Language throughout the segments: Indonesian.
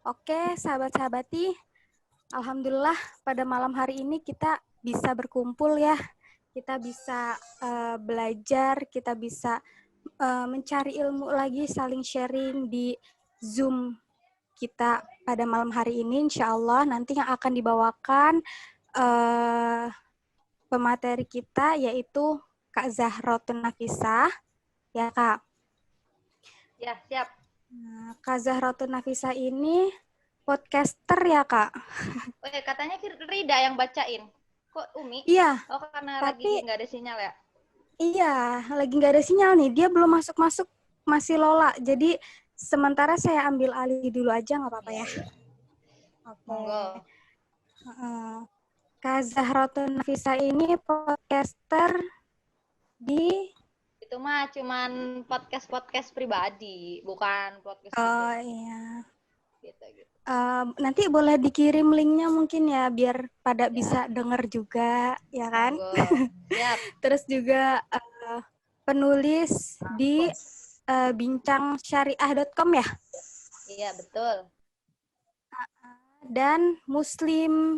Oke, sahabat-sahabati, alhamdulillah pada malam hari ini kita bisa berkumpul ya. Kita bisa belajar, kita bisa mencari ilmu lagi, saling sharing di Zoom kita pada malam hari ini. Insya Allah nanti yang akan dibawakan pemateri kita yaitu Kak Zahratun Nafisah. Ya Kak. Ya, siap. Nah, Kak Zahratun Nafisah ini podcaster ya Kak? Katanya Rida yang bacain. Kok Umi? Iya, Oh, karena tapi lagi nggak ada sinyal ya? iya, lagi nggak ada sinyal nih. Dia belum masuk-masuk, masih Lola. Jadi sementara saya ambil alih dulu aja, nggak apa-apa Iya, ya. iya. Oke. Monggo. Kak Zahratun Nafisa ini podcaster di... Itu mah cuman podcast pribadi, bukan podcast gitu. Oh iya. Gitu. Nanti boleh dikirim linknya mungkin ya, biar pada Ya. bisa denger juga, ya kan? Monggo. Siap. Terus juga penulis di bincangsyariah.com ya? Iya, betul. Dan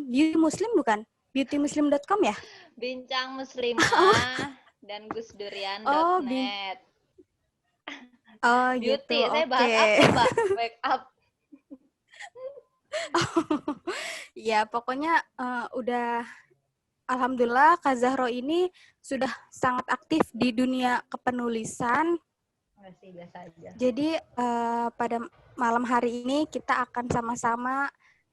Beauty Muslim bukan? Beautymuslim.com ya? Bincang Muslimah dan gusdurian.net. Oh Beauty, gitu, saya bahas oke. apa, Mbak? Wake up. Ya pokoknya udah alhamdulillah Kak Zahro ini sudah sangat aktif di dunia kepenulisan. Masih biasa aja. Jadi pada malam hari ini kita akan sama-sama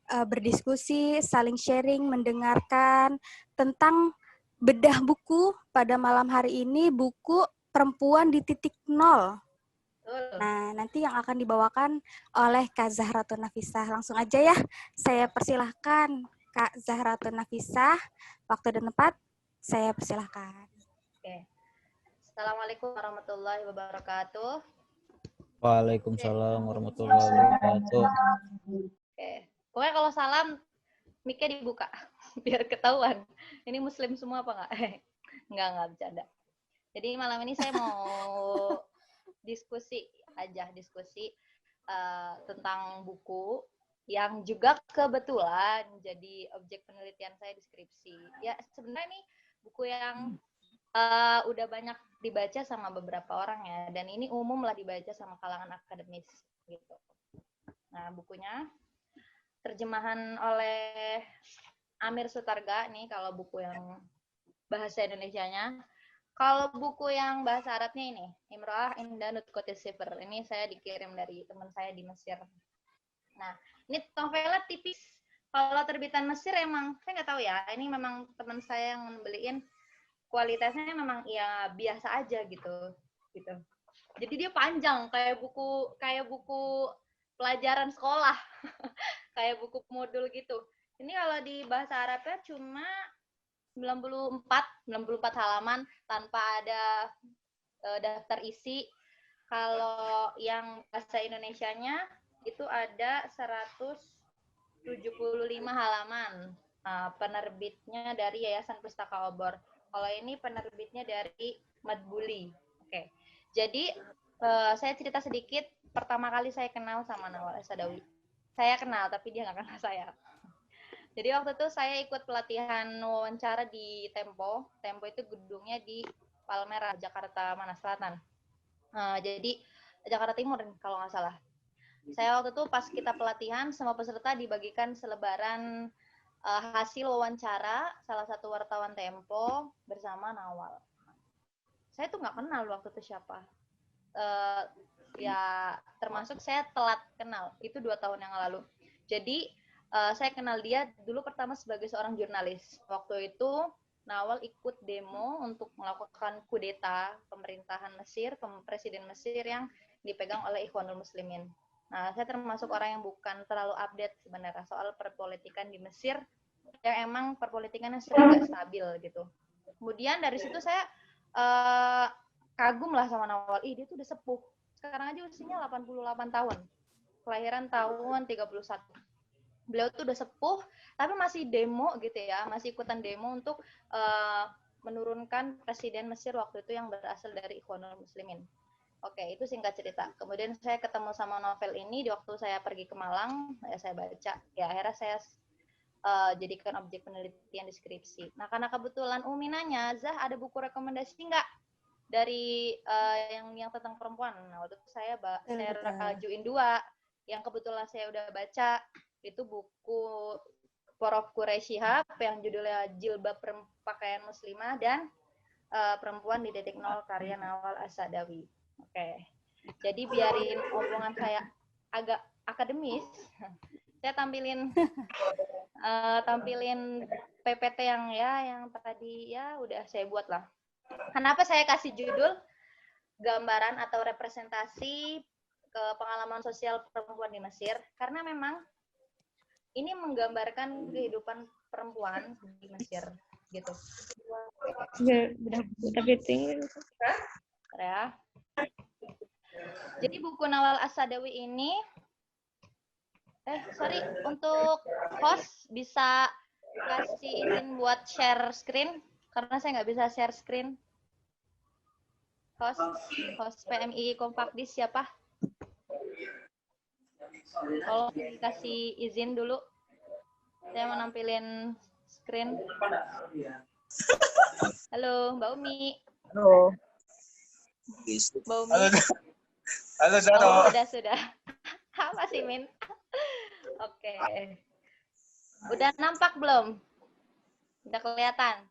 berdiskusi, saling sharing, mendengarkan tentang bedah buku pada malam hari ini, buku Perempuan di Titik Nol. Nah, nanti yang akan dibawakan oleh Kak Zahratun Nafisah. Langsung aja ya, saya persilahkan Kak Zahratun Nafisah. Waktu dan tempat, saya persilahkan. Oke. Assalamualaikum warahmatullahi wabarakatuh. Waalaikumsalam warahmatullahi wabarakatuh. Oke. Pokoknya kalau salam, mic-nya dibuka biar ketahuan. Ini muslim semua apa enggak? Enggak bercanda. Jadi malam ini saya mau diskusi tentang buku yang juga kebetulan jadi objek penelitian saya di skripsi. Ya sebenarnya ini buku yang udah banyak dibaca sama beberapa orang ya, dan ini umum lah dibaca sama kalangan akademis gitu. Nah, bukunya terjemahan oleh Amir Sutarga nih kalau buku yang bahasa Indonesianya. Kalau buku yang bahasa Arabnya ini, Imro'ah Inda Nutqati Sifr. Ini saya dikirim dari teman saya di Mesir. Nah, ini novelnya tipis. Kalau terbitan Mesir emang, saya nggak tahu ya, ini memang teman saya yang beliin, kualitasnya memang ya biasa aja gitu. Jadi dia panjang kayak buku pelajaran sekolah. Kayak buku modul gitu. Ini kalau di bahasa Arabnya cuma 94 halaman tanpa ada daftar isi. Kalau yang bahasa Indonesianya itu ada 175 halaman. Penerbitnya dari Yayasan Pustaka Obor. Kalau ini penerbitnya dari Madbuli. Oke. Jadi saya cerita sedikit. Pertama kali saya kenal sama Nawal Sadawi. Saya kenal, tapi dia nggak kenal saya. Jadi waktu itu saya ikut pelatihan wawancara di Tempo. Tempo itu gedungnya di Palmerah, Jakarta mana Selatan. Jadi Jakarta Timur kalau nggak salah. Saya waktu itu pas kita pelatihan, semua peserta dibagikan selebaran hasil wawancara salah satu wartawan Tempo bersama Nawal. Saya tuh nggak kenal waktu itu siapa. Ya termasuk saya telat kenal, itu 2 tahun yang lalu. Jadi saya kenal dia dulu pertama sebagai seorang jurnalis. Waktu itu Nawal ikut demo untuk melakukan kudeta pemerintahan Mesir, presiden Mesir yang dipegang oleh Ikhwanul Muslimin. Nah, saya termasuk orang yang bukan terlalu update sebenarnya soal perpolitikan di Mesir, yang emang perpolitikannya sering nggak stabil gitu. Kemudian dari situ saya kagum lah sama Nawal. Dia tuh udah sepuh. Sekarang aja usianya 88 tahun. Kelahiran tahun 31. Beliau tuh udah sepuh, tapi masih demo gitu ya, masih ikutan demo untuk menurunkan presiden Mesir waktu itu yang berasal dari Ikhwanul Muslimin. Oke, itu singkat cerita. Kemudian saya ketemu sama novel ini di waktu saya pergi ke Malang, ya saya baca. Ya akhirnya saya jadikan objek penelitian di skripsi. Nah, karena kebetulan Umi nanya, Zah ada buku rekomendasi nggak dari yang tentang perempuan? Nah, waktu itu saya ajuin 2. Yang kebetulan saya udah baca, itu buku Prof. Quraish Shihab yang judulnya Jilbab Pakaian Muslimah dan Perempuan di Titik Nol karya Nawal As-Sa'dawi. Oke, jadi biarin omongan saya agak akademis, saya tampilin PPT yang tadi ya udah saya buat lah. Kenapa saya kasih judul gambaran atau representasi ke pengalaman sosial perempuan di Mesir? Karena memang ini menggambarkan kehidupan perempuan di Mesir gitu. Udah tapi tinggi. Ya. Jadi buku Nawal As-Sa'dawi ini untuk host bisa kasih izin buat share screen karena saya nggak bisa share screen. Host PMI Kompakdis siapa? Kalau dikasih izin dulu, saya mau nampilin screen. Halo, Mbak Umi. Halo. Mbak Umi. Halo, Zaro. Oh, sudah. Apa sih, Min? Oke. Udah nampak belum? Udah kelihatan?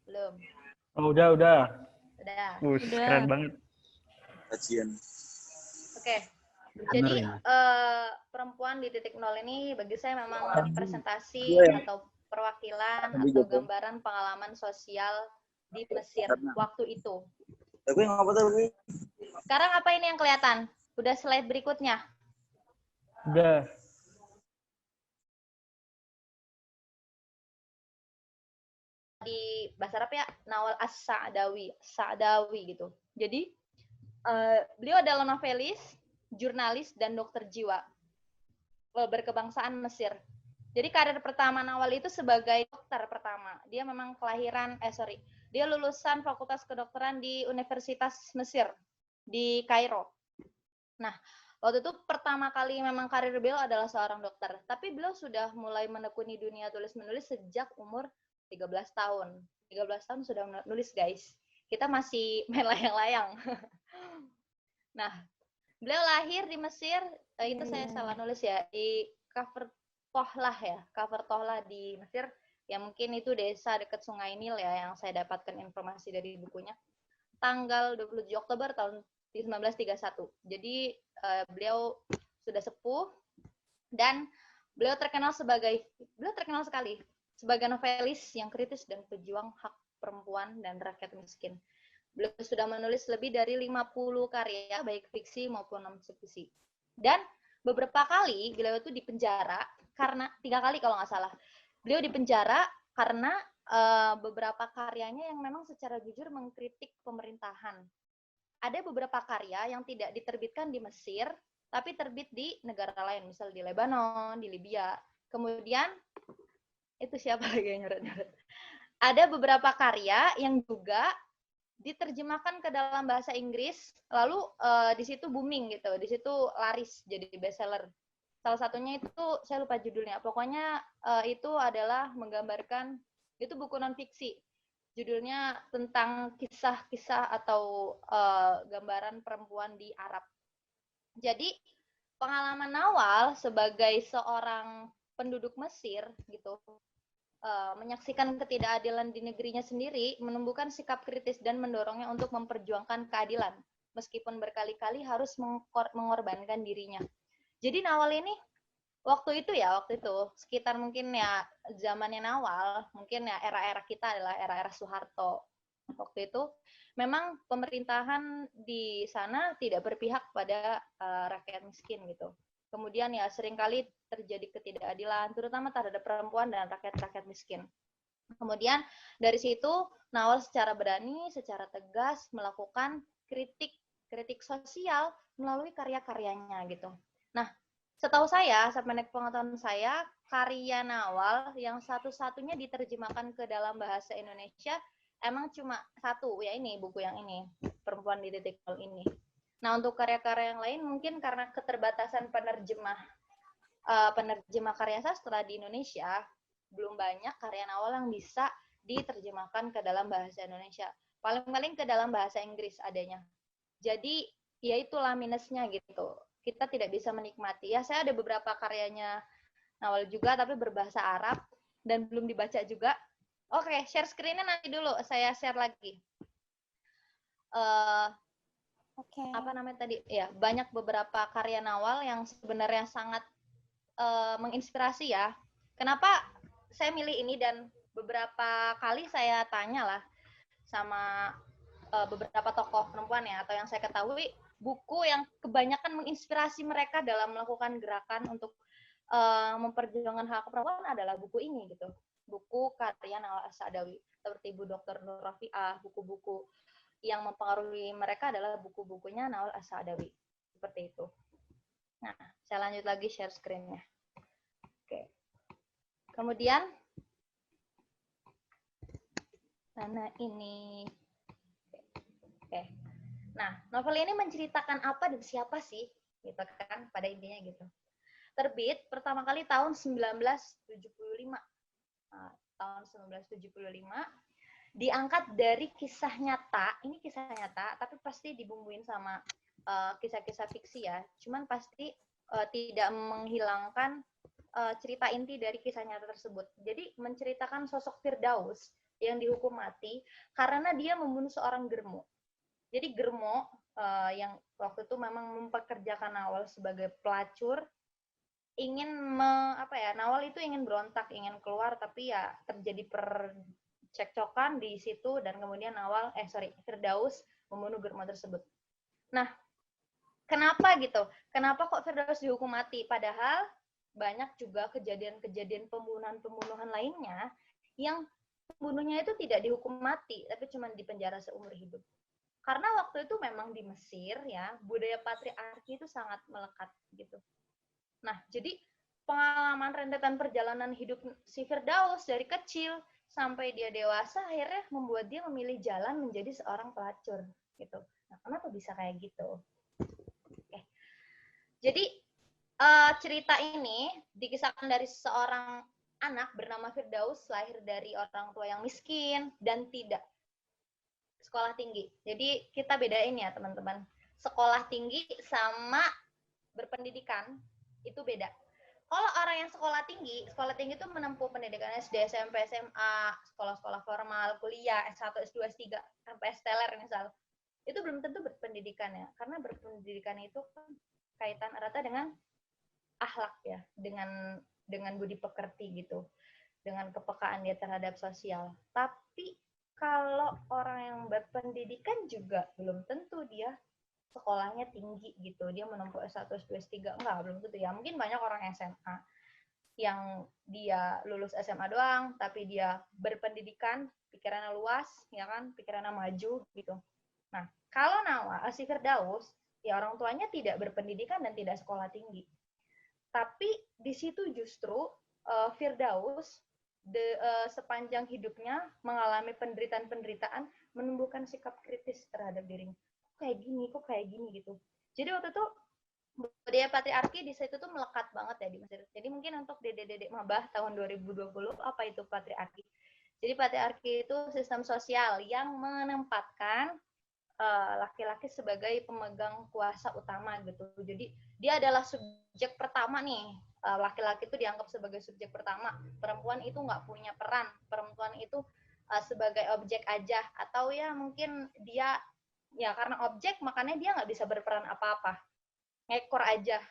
Belum. Oh, udah. Udah. Keren banget. Kajian. Oke. Jadi perempuan di titik nol ini bagi saya memang representasi atau perwakilan atau gambaran pengalaman sosial di Mesir waktu itu. Sekarang apa ini yang kelihatan? Udah slide berikutnya. Udah. Di bahasa Arab ya, Nawal As-Sa'dawi gitu. Jadi beliau adalah novelis, jurnalis, dan dokter jiwa berkebangsaan Mesir. Jadi karir pertama Nawal itu sebagai dokter pertama. Dia memang dia lulusan Fakultas Kedokteran di Universitas Mesir di Kairo. Nah, waktu itu pertama kali memang karir beliau adalah seorang dokter. Tapi beliau sudah mulai menekuni dunia tulis-menulis sejak umur 13 tahun. 13 tahun sudah menulis, guys. Kita masih main layang-layang. Nah, beliau lahir di Mesir, itu saya salah nulis ya, di Kafr Tohlah di Mesir. Ya mungkin itu desa dekat Sungai Nil ya yang saya dapatkan informasi dari bukunya. Tanggal 27 Oktober tahun 1931. Jadi beliau sudah sepuh dan beliau terkenal sekali sebagai novelis yang kritis dan pejuang hak perempuan dan rakyat miskin. Beliau sudah menulis lebih dari 50 karya baik fiksi maupun non-fiksi. Dan beberapa kali beliau itu dipenjara karena 3 kali kalau nggak salah. Beliau dipenjara karena beberapa karyanya yang memang secara jujur mengkritik pemerintahan. Ada beberapa karya yang tidak diterbitkan di Mesir, tapi terbit di negara lain, misal di Lebanon, di Libya. Kemudian, itu siapa lagi yang nyoret-nyoret? Ada beberapa karya yang juga diterjemahkan ke dalam bahasa Inggris, lalu di situ booming gitu, di situ laris jadi bestseller. Salah satunya itu saya lupa judulnya. Pokoknya itu adalah menggambarkan, itu buku non fiksi. Judulnya tentang kisah-kisah atau gambaran perempuan di Arab. Jadi pengalaman Nawal sebagai seorang penduduk Mesir gitu, menyaksikan ketidakadilan di negerinya sendiri, menumbuhkan sikap kritis dan mendorongnya untuk memperjuangkan keadilan, meskipun berkali-kali harus mengorbankan dirinya. Jadi Nawal ini waktu itu sekitar mungkin ya zamannya Nawal, mungkin ya era-era kita adalah era-era Soeharto. Waktu itu memang pemerintahan di sana tidak berpihak pada rakyat miskin gitu. Kemudian ya seringkali terjadi ketidakadilan, terutama terhadap perempuan dan rakyat-rakyat miskin. Kemudian dari situ Nawal secara berani, secara tegas melakukan kritik sosial melalui karya-karyanya gitu. Nah, setahu saya, sependek pengetahuan saya, karya Nawal yang satu-satunya diterjemahkan ke dalam bahasa Indonesia emang cuma satu, ya ini, buku yang ini, Perempuan di Titik Nol ini. Nah, untuk karya-karya yang lain mungkin karena keterbatasan penerjemah karya sastra di Indonesia, belum banyak karya Nawal yang bisa diterjemahkan ke dalam bahasa Indonesia. Paling-paling ke dalam bahasa Inggris adanya. Jadi, ya itulah minusnya gitu. Kita tidak bisa menikmati. Ya, saya ada beberapa karyanya Nawal juga, tapi berbahasa Arab, dan belum dibaca juga. Oke, share screen-nya nanti dulu. Saya share lagi. Apa namanya tadi? Ya, banyak beberapa karya Nawal yang sebenarnya sangat menginspirasi ya. Kenapa saya milih ini, dan beberapa kali saya tanya lah sama beberapa tokoh perempuan ya, atau yang saya ketahui, buku yang kebanyakan menginspirasi mereka dalam melakukan gerakan untuk memperjuangkan hak perempuan adalah buku ini gitu. Buku karya Nawal As-Sa'dawi, seperti Bu Dr. Nur Rafi'ah, buku-buku yang mempengaruhi mereka adalah buku-bukunya Nawal As-Sa'dawi. Seperti itu. Nah, saya lanjut lagi share screen-nya. Oke. Kemudian, mana ini? Oke. Nah, novel ini menceritakan apa dan siapa sih? Gitu kan, pada intinya gitu. Terbit pertama kali tahun 1975. Nah, tahun 1975. Diangkat dari kisah nyata. Ini kisah nyata, tapi pasti dibumbuin sama kisah-kisah fiksi ya. Cuman pasti tidak menghilangkan cerita inti dari kisah nyata tersebut. Jadi menceritakan sosok Firdaus yang dihukum mati karena dia membunuh seorang germo. Jadi germo yang waktu itu memang mempekerjakan Nawal sebagai pelacur, ingin Nawal itu ingin berontak, ingin keluar, tapi ya terjadi percekcokan di situ, dan kemudian Firdaus membunuh germo tersebut. Nah, kenapa gitu? Kenapa kok Firdaus dihukum mati? Padahal banyak juga kejadian-kejadian pembunuhan lainnya yang pembunuhnya itu tidak dihukum mati, tapi cuma dipenjara seumur hidup. Karena waktu itu memang di Mesir ya, budaya patriarki itu sangat melekat gitu. Nah, jadi pengalaman rentetan perjalanan hidup si Firdaus dari kecil sampai dia dewasa akhirnya membuat dia memilih jalan menjadi seorang pelacur gitu. Nah, kenapa bisa kayak gitu? Oke. Jadi cerita ini dikisahkan dari seorang anak bernama Firdaus, lahir dari orang tua yang miskin dan tidak sekolah tinggi. Jadi kita bedain ya teman-teman. Sekolah tinggi sama berpendidikan itu beda. Kalau orang yang sekolah tinggi itu menempuh pendidikan SD, SMP, SMA, sekolah-sekolah formal, kuliah, S1, S2, S3, sampai S-teler misal. Itu belum tentu berpendidikan ya. Karena berpendidikan itu kan kaitan eratnya dengan akhlak ya, dengan budi pekerti gitu, dengan kepekaan dia terhadap sosial. Tapi kalau orang yang berpendidikan juga belum tentu dia sekolahnya tinggi gitu, dia menempuh S1, S2, S3, enggak, belum tentu ya. Mungkin banyak orang SMA yang dia lulus SMA doang, tapi dia berpendidikan, pikirannya luas, ya kan, pikirannya maju gitu. Nah, kalau Nawal, si Firdaus, ya orang tuanya tidak berpendidikan dan tidak sekolah tinggi. Tapi di situ justru Firdaus sepanjang hidupnya mengalami penderitaan-penderitaan, menumbuhkan sikap kritis terhadap dirinya. Kok kayak gini gitu. Jadi waktu itu budaya patriarki di situ tuh melekat banget ya di Mesir. Jadi mungkin untuk dedek-dedek mabah tahun 2020, apa itu patriarki? Jadi patriarki itu sistem sosial yang menempatkan laki-laki sebagai pemegang kuasa utama gitu. Jadi dia adalah subjek pertama nih. Laki-laki itu dianggap sebagai subjek pertama. Perempuan itu nggak punya peran. Perempuan itu sebagai objek aja. Atau ya mungkin dia ya karena objek makanya dia nggak bisa berperan apa-apa. Ngekor aja,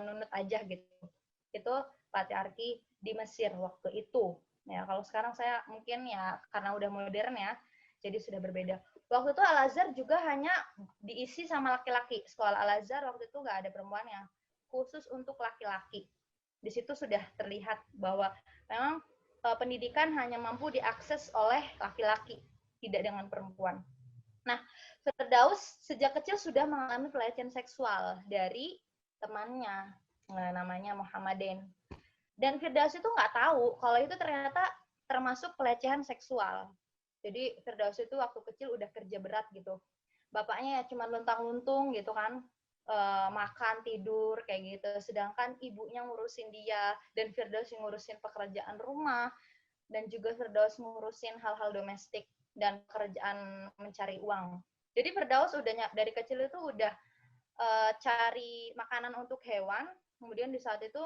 nunut aja gitu. Itu patriarki di Mesir waktu itu. Ya kalau sekarang saya mungkin ya karena udah modern ya, jadi sudah berbeda. Waktu itu Al-Azhar juga hanya diisi sama laki-laki. Sekolah Al-Azhar waktu itu nggak ada perempuan, yang khusus untuk laki-laki. Di situ sudah terlihat bahwa memang pendidikan hanya mampu diakses oleh laki-laki, tidak dengan perempuan. Nah, Firdaus sejak kecil sudah mengalami pelecehan seksual dari temannya. namanya Muhammadin. Dan Firdaus itu nggak tahu kalau itu ternyata termasuk pelecehan seksual. Jadi Firdaus itu waktu kecil udah kerja berat gitu. Bapaknya ya cuma luntang-luntung gitu kan, makan, tidur, kayak gitu. Sedangkan ibunya ngurusin dia, dan Firdaus yang ngurusin pekerjaan rumah, dan juga Firdaus ngurusin hal-hal domestik dan pekerjaan mencari uang. Jadi Firdaus udah dari kecil itu udah cari makanan untuk hewan, kemudian di saat itu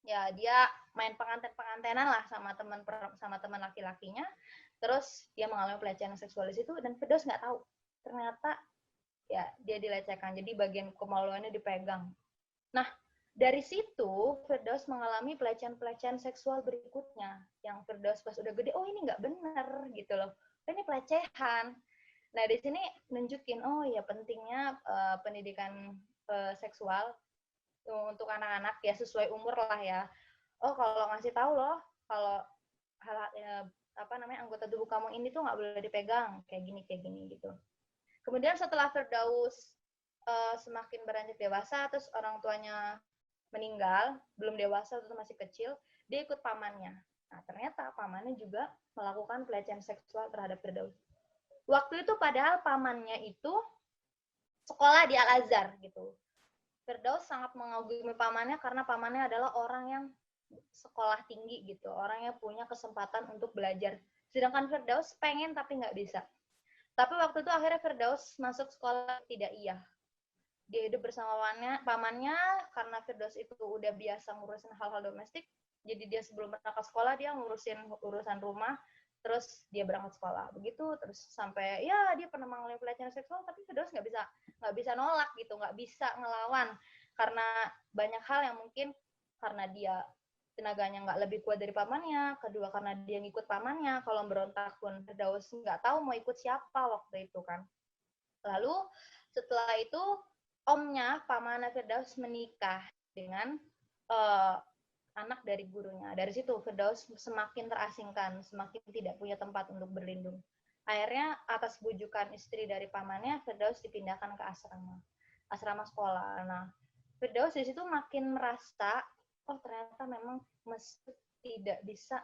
ya dia main pengantin-pengantenan lah sama teman laki-lakinya, terus dia mengalami pelecehan seksual di situ, dan Firdaus nggak tahu ternyata ya dia dilecehkan, jadi bagian kemaluannya dipegang. Nah, dari situ Firdaus mengalami pelecehan seksual berikutnya, yang Firdaus pas udah gede, oh ini nggak benar gitu loh, ini pelecehan. Nah, di sini nunjukin, oh ya pentingnya pendidikan seksual untuk anak-anak ya, sesuai umur lah ya. Oh, kalau ngasih tahu loh, kalau anggota tubuh kamu ini tuh nggak boleh dipegang, kayak gini gitu. Kemudian setelah Firdaus semakin beranjak dewasa, terus orang tuanya meninggal, belum dewasa, terus masih kecil, dia ikut pamannya. Nah, ternyata pamannya juga melakukan pelecehan seksual terhadap Firdaus. Waktu itu padahal pamannya itu sekolah di Al-Azhar gitu. Firdaus sangat mengagumi pamannya karena pamannya adalah orang yang sekolah tinggi gitu, orang yang punya kesempatan untuk belajar. Sedangkan Firdaus pengen tapi nggak bisa. Tapi waktu itu akhirnya Firdaus masuk sekolah tidak iya. Dia hidup bersama pamannya karena Firdaus itu udah biasa ngurusin hal-hal domestik. Jadi dia sebelum berangkat sekolah dia ngurusin urusan rumah, terus dia berangkat sekolah. Begitu terus sampai ya dia pernah mengalami pelecehan seksual, tapi Firdaus nggak bisa nolak gitu, nggak bisa ngelawan karena banyak hal yang mungkin karena dia tenaganya nggak lebih kuat dari pamannya, kedua karena dia ngikut pamannya, kalau berontak pun Firdaus nggak tahu mau ikut siapa waktu itu kan. Lalu setelah itu omnya pamannya Firdaus menikah dengan anak dari gurunya. Dari situ Firdaus semakin terasingkan, semakin tidak punya tempat untuk berlindung. Akhirnya atas bujukan istri dari pamannya, Firdaus dipindahkan ke asrama sekolah. Nah, Firdaus di situ makin merasa, oh ternyata memang masjid tidak bisa,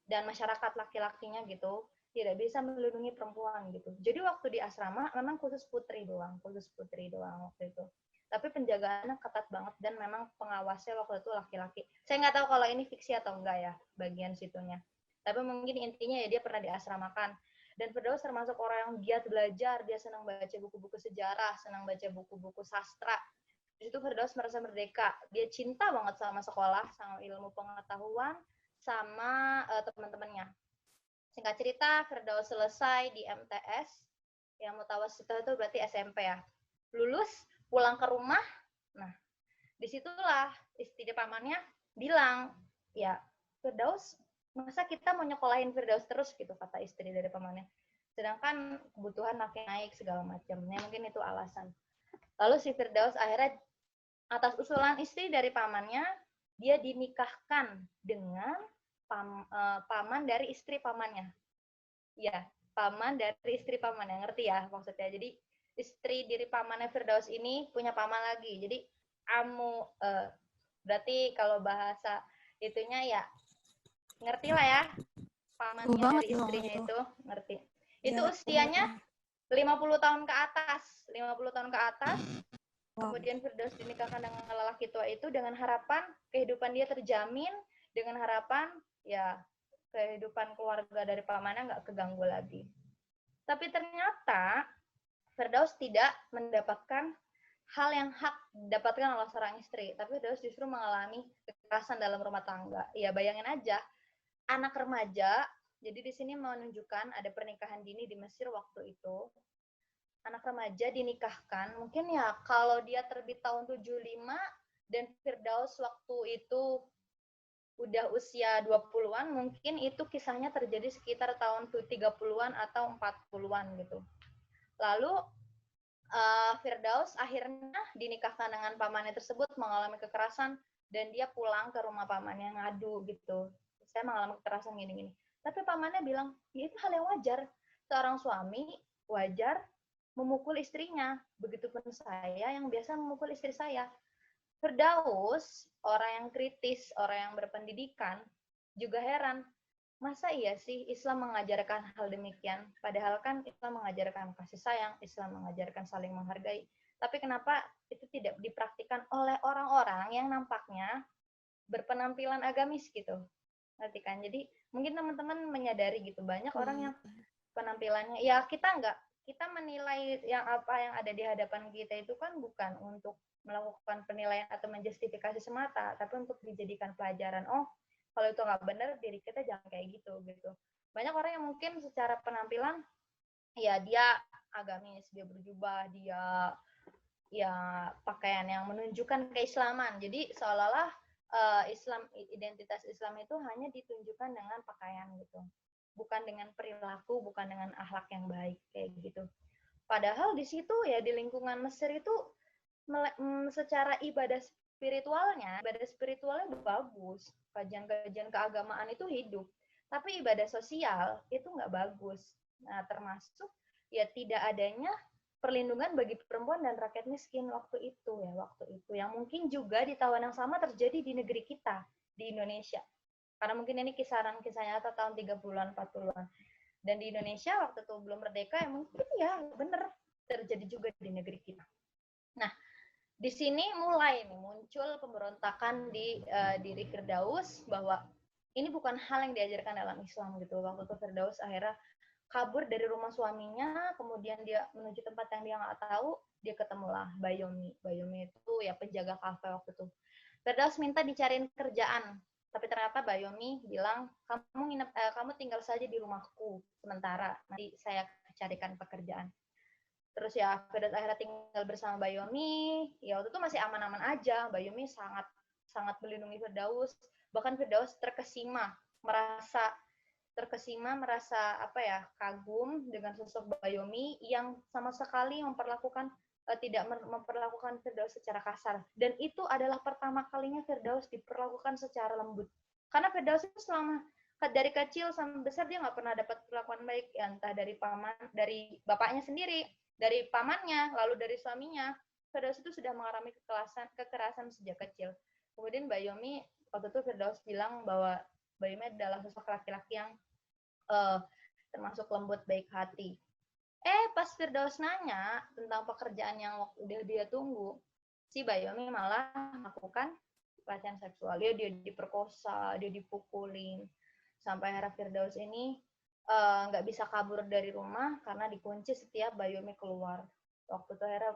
dan masyarakat laki-lakinya gitu, tidak bisa melindungi perempuan gitu. Jadi waktu di asrama memang khusus putri doang waktu itu. Tapi penjagaannya ketat banget dan memang pengawasnya waktu itu laki-laki. Saya nggak tahu kalau ini fiksi atau enggak ya bagian situnya. Tapi mungkin intinya ya dia pernah diasramakan. Dan Firdaus termasuk orang yang giat belajar, dia senang baca buku-buku sejarah, senang baca buku-buku sastra. Di situ Firdaus merasa merdeka. Dia cinta banget sama sekolah, sama ilmu pengetahuan, sama teman-temannya. Singkat cerita, Firdaus selesai di MTS, yang mutawasithah itu berarti SMP ya. Lulus, pulang ke rumah, nah disitulah istri pamannya bilang, ya Firdaus, masa kita mau nyekolahin Firdaus terus gitu, kata istri dari pamannya. Sedangkan kebutuhan makin naik segala macam. Ya, mungkin itu alasan. Lalu si Firdaus akhirnya atas usulan istri dari pamannya, dia dinikahkan dengan paman dari istri pamannya. Ya, paman dari istri pamannya, ngerti ya maksudnya. Jadi istri dari pamannya Firdaus ini punya paman lagi. Jadi berarti kalau bahasa itunya ya ngerti lah ya, pamannya dari istrinya itu ngerti. Itu ya, usianya 50 tahun ke atas. Kemudian Firdaus dinikahkan dengan lelaki tua itu dengan harapan kehidupan dia terjamin, dengan harapan ya kehidupan keluarga dari pamannya nggak keganggu lagi. Tapi ternyata Firdaus tidak mendapatkan hal yang hak didapatkan oleh seorang istri, tapi Firdaus justru mengalami kekerasan dalam rumah tangga. Ya bayangin aja, anak remaja, jadi di sini menunjukkan ada pernikahan dini di Mesir waktu itu. Anak remaja dinikahkan, mungkin ya kalau dia terbit tahun 75 dan Firdaus waktu itu udah usia 20-an, mungkin itu kisahnya terjadi sekitar tahun 30-an atau 40-an gitu. Lalu Firdaus akhirnya dinikahkan dengan pamannya tersebut, mengalami kekerasan, dan dia pulang ke rumah pamannya ngadu gitu. Saya mengalami kekerasan gini-gini. Tapi pamannya bilang, ya itu hal yang wajar. Seorang suami wajar memukul istrinya. Begitupun saya yang biasa memukul istri saya. Firdaus, orang yang kritis, orang yang berpendidikan, juga heran, masa iya sih Islam mengajarkan hal demikian? Padahal kan Islam mengajarkan kasih sayang, Islam mengajarkan saling menghargai. Tapi kenapa itu tidak dipraktikkan oleh orang-orang yang nampaknya berpenampilan agamis gitu? Ngerti kan? Jadi mungkin teman-teman menyadari gitu, banyak orang yang penampilannya, ya kita menilai yang apa yang ada di hadapan kita itu kan bukan untuk melakukan penilaian atau menjustifikasi semata, tapi untuk dijadikan pelajaran. Oh, kalau itu nggak benar, diri kita jangan kayak gitu. Banyak orang yang mungkin secara penampilan, ya dia agamis, dia berjubah, dia ya pakaian yang menunjukkan keislaman. Jadi seolah-olah identitas Islam itu hanya ditunjukkan dengan pakaian gitu, bukan dengan perilaku, bukan dengan akhlak yang baik kayak gitu. Padahal di situ ya di lingkungan Mesir itu secara ibadah spiritualnya bagus, kajian-kajian keagamaan itu hidup, tapi ibadah sosial itu nggak bagus. Nah, termasuk ya tidak adanya perlindungan bagi perempuan dan rakyat miskin waktu itu, yang mungkin juga di tahun yang sama terjadi di negeri kita, di Indonesia. Karena mungkin ini kisah nyata tahun 30-an, 40-an. Dan di Indonesia waktu itu belum merdeka, ya mungkin ya benar terjadi juga di negeri kita. Nah, di sini mulai nih muncul pemberontakan di diri Firdaus bahwa ini bukan hal yang diajarkan dalam Islam gitu. Waktu itu Firdaus akhirnya kabur dari rumah suaminya, kemudian dia menuju tempat yang dia nggak tahu, dia ketemulah Bayomi. Bayomi itu ya penjaga kafe waktu itu. Firdaus minta dicariin kerjaan, tapi ternyata Bayomi bilang, kamu tinggal saja di rumahku sementara, nanti saya carikan pekerjaan. Terus ya Firdaus akhirnya tinggal bersama Bayomi, ya waktu itu masih aman-aman aja. Bayomi sangat melindungi Firdaus, bahkan Firdaus terkesima merasa kagum dengan sosok Bayomi yang sama sekali tidak memperlakukan Firdaus secara kasar. Dan itu adalah pertama kalinya Firdaus diperlakukan secara lembut. Karena Firdaus itu selama dari kecil sampai besar dia nggak pernah dapat perlakuan baik, ya, entah dari bapaknya sendiri, dari pamannya, lalu dari suaminya. Firdaus itu sudah mengalami kekerasan sejak kecil. Kemudian Bayomi waktu itu Firdaus bilang bahwa Bayomi adalah sosok laki-laki yang termasuk lembut, baik hati. Pas Firdaus nanya tentang pekerjaan yang udah dia tunggu, si Bayomi malah melakukan pelecehan seksual. Dia diperkosa, dia dipukulin. Sampai akhirnya Firdaus ini nggak bisa kabur dari rumah karena dikunci setiap Bayomi keluar. Waktu itu akhirnya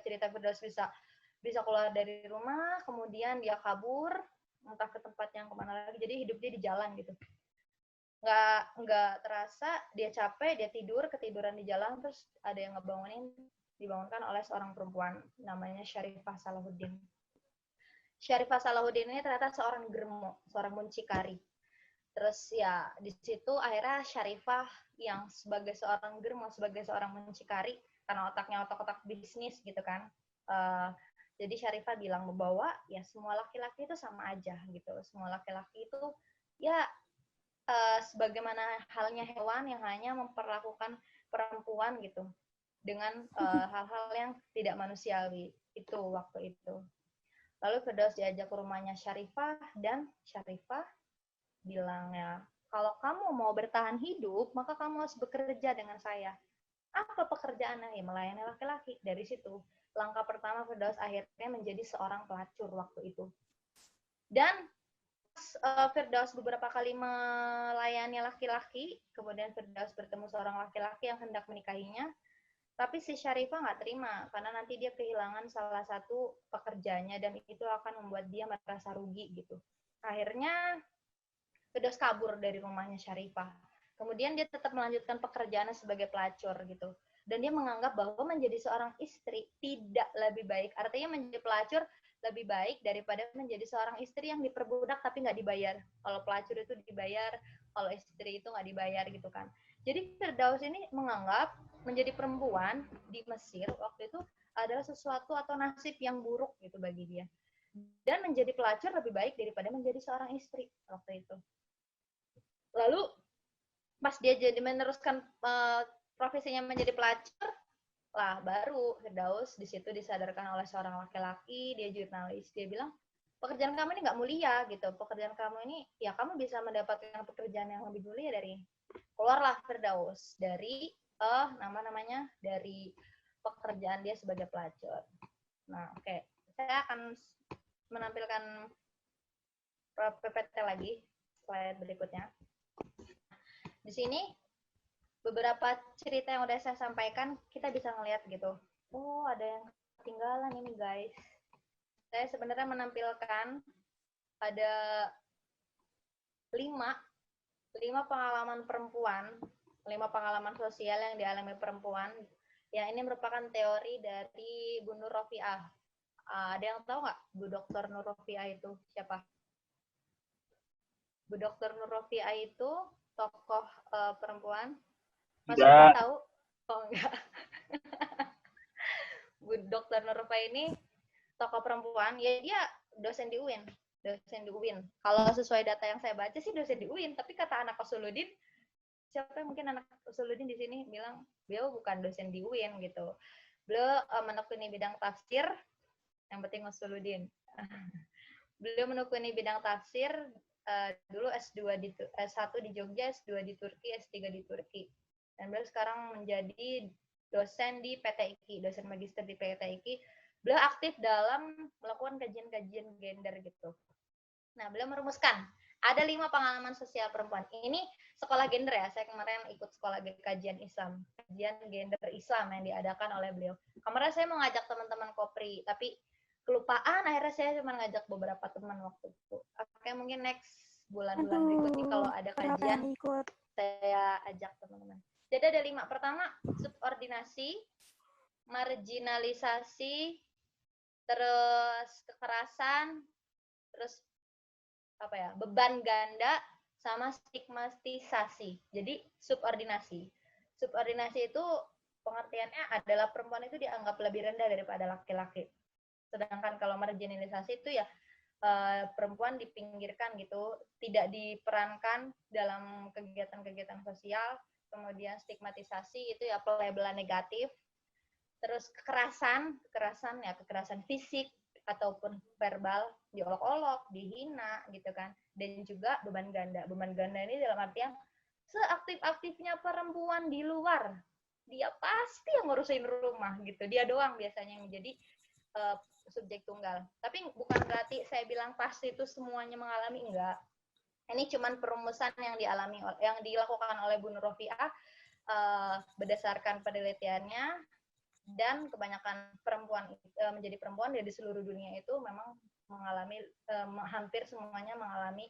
cerita Firdaus bisa keluar dari rumah, kemudian dia kabur entah ke tempat yang kemana lagi. Jadi hidup dia di jalan gitu. Nggak terasa dia capek, dia ketiduran di jalan, terus ada yang dibangunkan oleh seorang perempuan namanya Syarifah Salahuddin. Syarifah Salahuddin ini ternyata seorang germo, seorang muncikari. Terus ya di situ akhirnya Syarifah yang sebagai seorang germo, sebagai seorang muncikari, karena otaknya otak bisnis gitu kan. Jadi Syarifah bilang bahwa ya semua laki-laki itu sama aja gitu. Semua laki-laki itu ya sebagaimana halnya hewan yang hanya memperlakukan perempuan gitu dengan hal-hal yang tidak manusiawi itu waktu itu. Lalu Firdaus diajak ke rumahnya Syarifah dan Syarifah bilangnya, kalau kamu mau bertahan hidup, maka kamu harus bekerja dengan saya. Apa pekerjaannya? Ya melayani laki-laki. Dari situ, langkah pertama Firdaus akhirnya menjadi seorang pelacur waktu itu. Dan Firdaus beberapa kali melayani laki-laki, kemudian Firdaus bertemu seorang laki-laki yang hendak menikahinya, tapi si Syarifah nggak terima, karena nanti dia kehilangan salah satu pekerjaannya, dan itu akan membuat dia merasa rugi gitu. Akhirnya Firdaus kabur dari rumahnya Syarifah. Kemudian dia tetap melanjutkan pekerjaannya sebagai pelacur gitu. Dan dia menganggap bahwa menjadi seorang istri tidak lebih baik. Artinya menjadi pelacur lebih baik daripada menjadi seorang istri yang diperbudak tapi nggak dibayar. Kalau pelacur itu dibayar, kalau istri itu nggak dibayar gitu kan. Jadi Firdaus ini menganggap menjadi perempuan di Mesir waktu itu adalah sesuatu atau nasib yang buruk gitu bagi dia. Dan menjadi pelacur lebih baik daripada menjadi seorang istri waktu itu. Lalu pas dia jadi meneruskan profesinya menjadi pelacur, lah baru Firdaus di situ disadarkan oleh seorang laki-laki, dia jurnalis, dia bilang pekerjaan kamu ini nggak mulia gitu, pekerjaan kamu ini ya kamu bisa mendapatkan pekerjaan yang lebih mulia dari keluarlah Firdaus dari namanya dari pekerjaan dia sebagai pelacur. Nah oke. Saya akan menampilkan PPT lagi slide berikutnya. Di sini beberapa cerita yang udah saya sampaikan, kita bisa ngelihat gitu. Oh, ada yang ketinggalan ini, guys. Saya sebenarnya menampilkan ada 5 pengalaman perempuan, 5 pengalaman sosial yang dialami perempuan. Yang ini merupakan teori dari Bu Nur Rofiah. Ada yang tahu nggak Bu Dr. Nur Rofiah itu siapa? Bu Dr. Nur Rofiah itu tokoh perempuan. Maksudnya tahu? Oh enggak. Bu Dr. Nur Rofiah ini tokoh perempuan, ya dia dosen di UIN. Kalau sesuai data yang saya baca sih dosen di UIN, tapi kata anak Usuluddin, siapa yang mungkin anak Usuluddin di sini bilang beliau bukan dosen di UIN gitu. Beliau menekuni bidang tafsir, yang penting Usuluddin. Beliau menekuni bidang tafsir dulu S1 di Jogja, S2 di Turki, S3 di Turki. Dan beliau sekarang menjadi dosen di PT IKI, dosen magister di PT IKI. Beliau aktif dalam melakukan kajian-kajian gender gitu. Nah, beliau merumuskan ada 5 pengalaman sosial perempuan. Ini sekolah gender ya, saya kemarin ikut sekolah kajian Islam, kajian gender Islam yang diadakan oleh beliau. Kemarin saya mau ngajak teman-teman Kopri, tapi kelupaan, akhirnya saya cuma ngajak beberapa teman waktu itu. Oke, mungkin next bulan-bulan berikutnya kalau ada kajian, saya ajak teman-teman. Jadi ada 5. Pertama, subordinasi, marginalisasi, terus kekerasan, terus apa ya, beban ganda, sama stigmatisasi. Jadi subordinasi. Subordinasi itu pengertiannya adalah perempuan itu dianggap lebih rendah daripada laki-laki. Sedangkan kalau marginalisasi itu ya perempuan dipinggirkan gitu, tidak diperankan dalam kegiatan-kegiatan sosial. Kemudian stigmatisasi itu ya pelabelan negatif. Terus kekerasan ya kekerasan fisik ataupun verbal, diolok-olok, dihina gitu kan. Dan juga beban ganda. Beban ganda ini dalam artian seaktif-aktifnya perempuan di luar, dia pasti yang ngurusin rumah gitu. Dia doang biasanya yang menjadi subjek tunggal. Tapi bukan berarti saya bilang pasti itu semuanya mengalami, enggak. Ini cuman perumusan yang dilakukan oleh Bu Nur Rofiah berdasarkan penelitiannya, dan kebanyakan perempuan menjadi perempuan dari seluruh dunia itu memang mengalami hampir semuanya mengalami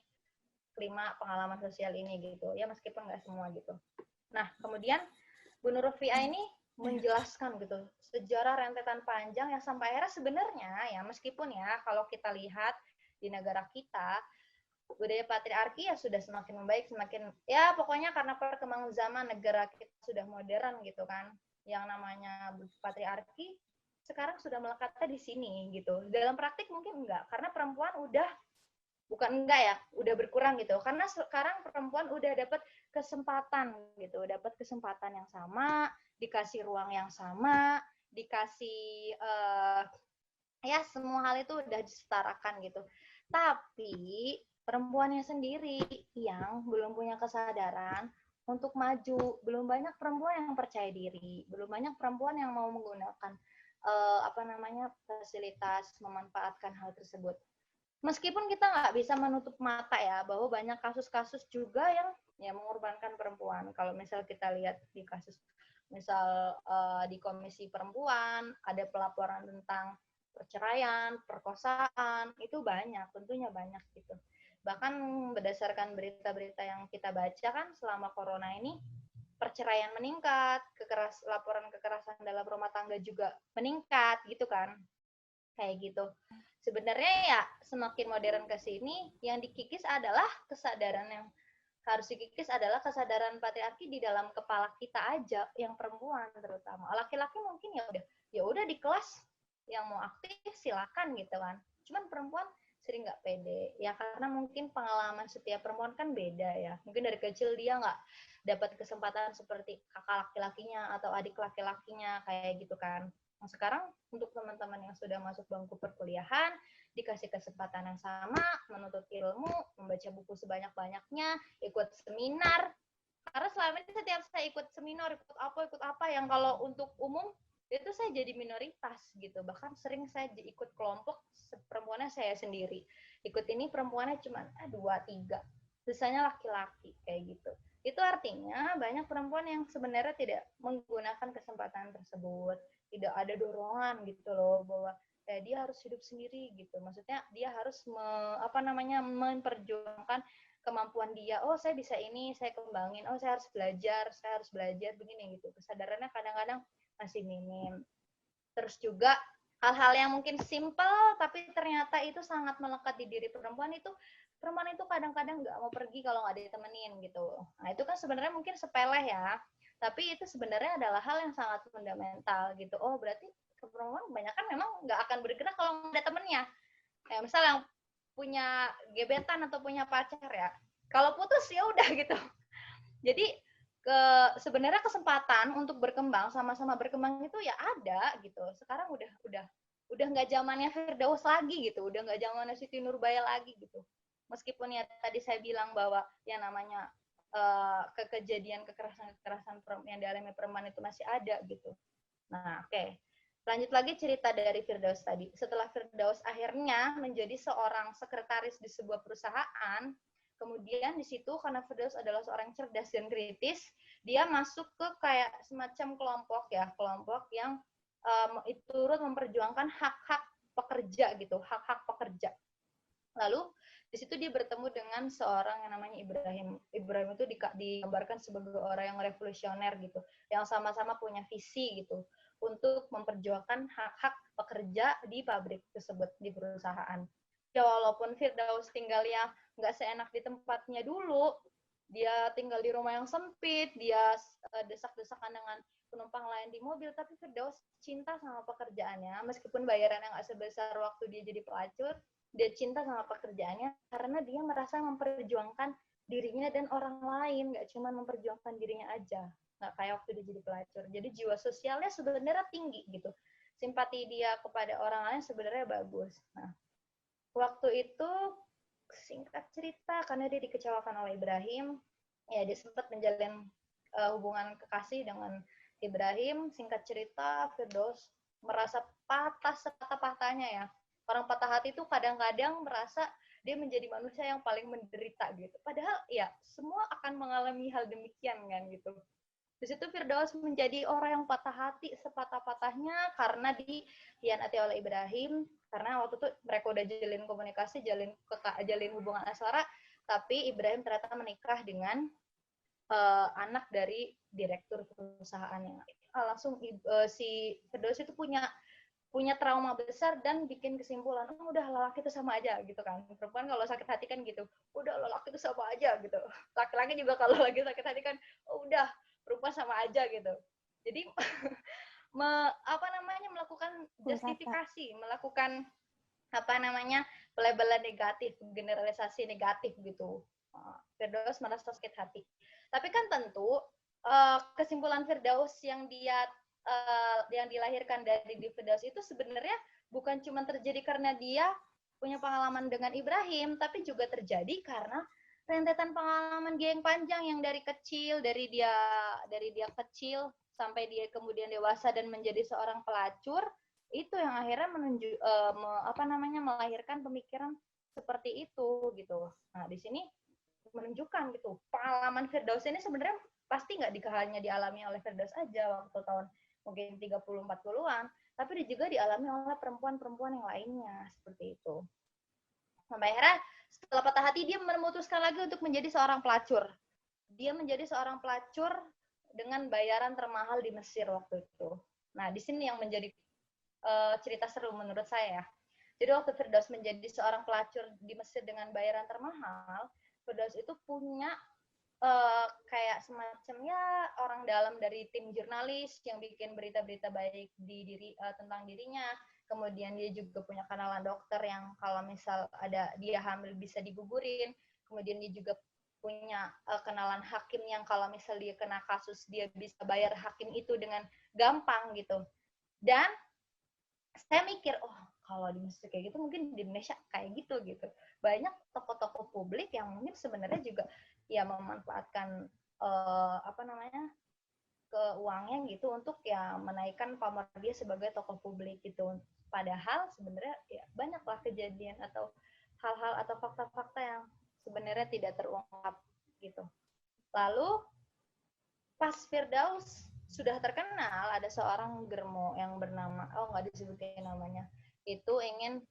5 pengalaman sosial ini gitu. Ya meskipun nggak semua gitu. Nah, kemudian Bu Nur Rofiah ini menjelaskan gitu sejarah rentetan panjang yang sampai akhirnya sebenarnya ya meskipun ya kalau kita lihat di negara kita budaya patriarki ya sudah semakin membaik, semakin ya pokoknya karena perkembangan zaman negara kita sudah modern gitu kan, yang namanya patriarki sekarang sudah melekatnya di sini gitu. Dalam praktik mungkin enggak, karena perempuan udah bukan enggak ya, udah berkurang gitu. Karena sekarang perempuan udah dapat kesempatan gitu, dapat kesempatan yang sama, dikasih ruang yang sama, dikasih ya semua hal itu udah disetarakan gitu. Tapi perempuannya sendiri yang belum punya kesadaran untuk maju, belum banyak perempuan yang percaya diri, belum banyak perempuan yang mau menggunakan fasilitas, memanfaatkan hal tersebut. Meskipun kita nggak bisa menutup mata ya bahwa banyak kasus-kasus juga yang mengorbankan perempuan. Kalau misal kita lihat di kasus misal di Komisi Perempuan ada pelaporan tentang perceraian, perkosaan, itu banyak, tentunya banyak gitu. Bahkan berdasarkan berita-berita yang kita baca kan selama corona ini, perceraian meningkat, laporan kekerasan dalam rumah tangga juga meningkat gitu kan. Kayak gitu. Sebenarnya ya semakin modern ke sini, yang dikikis adalah kesadaran yang harus dikikis adalah kesadaran patriarki di dalam kepala kita aja, yang perempuan terutama. Laki-laki mungkin ya udah di kelas yang mau aktif silakan gitu kan. Cuman perempuan sering nggak pede. Ya karena mungkin pengalaman setiap perempuan kan beda ya. Mungkin dari kecil dia nggak dapat kesempatan seperti kakak laki-lakinya atau adik laki-lakinya kayak gitu kan. Nah, sekarang untuk teman-teman yang sudah masuk bangku perkuliahan, dikasih kesempatan yang sama, menuntut ilmu, membaca buku sebanyak-banyaknya, ikut seminar. Karena selama ini setiap saya ikut seminar, ikut apa yang kalau untuk umum itu saya jadi minoritas gitu. Bahkan sering saya ikut kelompok perempuannya saya sendiri. Ikut ini perempuannya cuma 2-3, sisanya laki-laki kayak gitu. Itu artinya banyak perempuan yang sebenarnya tidak menggunakan kesempatan tersebut, tidak ada dorongan gitu loh bahwa dia harus hidup sendiri gitu. Maksudnya dia harus memperjuangkan kemampuan dia. Oh, saya bisa ini, saya kembangin. Oh, saya harus belajar begini gitu. Kesadarannya kadang-kadang masih minim. Terus juga hal-hal yang mungkin simple tapi ternyata itu sangat melekat di diri perempuan itu kadang-kadang nggak mau pergi kalau nggak ditemenin gitu. Nah itu kan sebenarnya mungkin sepele ya, tapi itu sebenarnya adalah hal yang sangat fundamental gitu. Oh berarti perempuan kebanyakan memang nggak akan bergerak kalau nggak ada temennya. Kayak misal yang punya gebetan atau punya pacar ya, kalau putus ya udah gitu. Jadi sebenarnya kesempatan untuk berkembang sama-sama berkembang itu ya ada gitu. Sekarang udah nggak zamannya Firdaus lagi gitu, udah nggak zamannya Siti Nurbaya lagi gitu. Meskipun ya tadi saya bilang bahwa yang namanya kejadian kekerasan yang dialami perempuan itu masih ada gitu. Nah, oke. Lanjut lagi cerita dari Firdaus tadi. Setelah Firdaus akhirnya menjadi seorang sekretaris di sebuah perusahaan, kemudian di situ karena Firdaus adalah seorang cerdas dan kritis, dia masuk ke kayak semacam kelompok yang turut memperjuangkan hak-hak pekerja gitu, hak-hak pekerja. Lalu di situ dia bertemu dengan seorang yang namanya Ibrahim. Ibrahim itu digambarkan sebagai orang yang revolusioner gitu, yang sama-sama punya visi gitu untuk memperjuangkan hak-hak pekerja di pabrik tersebut, di perusahaan. Ya walaupun Firdaus tinggalnya nggak seenak di tempatnya dulu, dia tinggal di rumah yang sempit, dia desak-desakan dengan penumpang lain di mobil, tapi Firdaus cinta sama pekerjaannya, meskipun bayarannya nggak sebesar waktu dia jadi pelacur, dia cinta sama pekerjaannya karena dia merasa memperjuangkan dirinya dan orang lain, nggak cuma memperjuangkan dirinya aja, nggak kayak waktu dia jadi pelacur. Jadi jiwa sosialnya sebenarnya tinggi gitu, simpati dia kepada orang lain sebenarnya bagus. Nah, waktu itu singkat cerita karena dia dikecewakan oleh Ibrahim, ya dia sempat menjalin hubungan kekasih dengan Ibrahim. Singkat cerita Firdaus merasa patah sepatah-patahnya ya. Orang patah hati itu kadang-kadang merasa dia menjadi manusia yang paling menderita gitu. Padahal ya semua akan mengalami hal demikian kan gitu. Di situ Firdaus menjadi orang yang patah hati sepatah-patahnya karena dikhianati oleh Ibrahim. Karena waktu itu mereka udah jalin komunikasi, jalin hubungan asmara, tapi Ibrahim ternyata menikah dengan anak dari direktur perusahaannya. Langsung si Firdaus itu punya trauma besar dan bikin kesimpulan, oh udah lelaki itu sama aja gitu kan. Perempuan kalau sakit hati kan gitu, udah lelaki itu sama aja gitu. Laki-laki juga kalau lagi sakit hati kan, oh udah perempuan sama aja gitu. Jadi melakukan justifikasi, melakukan pelabelan negatif, generalisasi negatif gitu. Firdaus merasa sakit hati. Tapi kan tentu kesimpulan Firdaus yang dilahirkan dari Firdaus itu sebenarnya bukan cuma terjadi karena dia punya pengalaman dengan Ibrahim, tapi juga terjadi karena rentetan pengalaman dia yang panjang, yang dari dia kecil sampai dia kemudian dewasa dan menjadi seorang pelacur, itu yang akhirnya melahirkan pemikiran seperti itu gitu. Nah di sini menunjukkan gitu pengalaman Firdaus ini sebenarnya pasti nggak hanya dialami oleh Firdaus aja waktu tahun mungkin 30-40-an, tapi juga dialami oleh perempuan-perempuan yang lainnya seperti itu. Sampai akhirnya setelah patah hati dia memutuskan lagi untuk menjadi seorang pelacur. Dia menjadi seorang pelacur dengan bayaran termahal di Mesir waktu itu. Nah di sini yang menjadi cerita seru menurut saya. Jadi waktu Firdaus menjadi seorang pelacur di Mesir dengan bayaran termahal, Firdaus itu punya kayak semacam ya orang dalam dari tim jurnalis yang bikin berita-berita baik tentang dirinya. Kemudian dia juga punya kenalan dokter yang kalau misal ada dia hamil bisa digugurin. Kemudian dia juga punya kenalan hakim yang kalau misal dia kena kasus dia bisa bayar hakim itu dengan gampang gitu. Dan saya mikir, oh kalau di Mesir kayak gitu mungkin di Indonesia kayak gitu. Banyak tokoh-tokoh publik yang mungkin sebenarnya juga ya memanfaatkan keuangan gitu untuk ya menaikkan pamor dia sebagai tokoh publik gitu. Padahal sebenarnya ya banyaklah kejadian atau hal-hal atau fakta-fakta yang sebenarnya tidak terungkap gitu. Lalu pas Firdaus sudah terkenal, ada seorang germo yang bernama, nggak disebutin namanya, itu ingin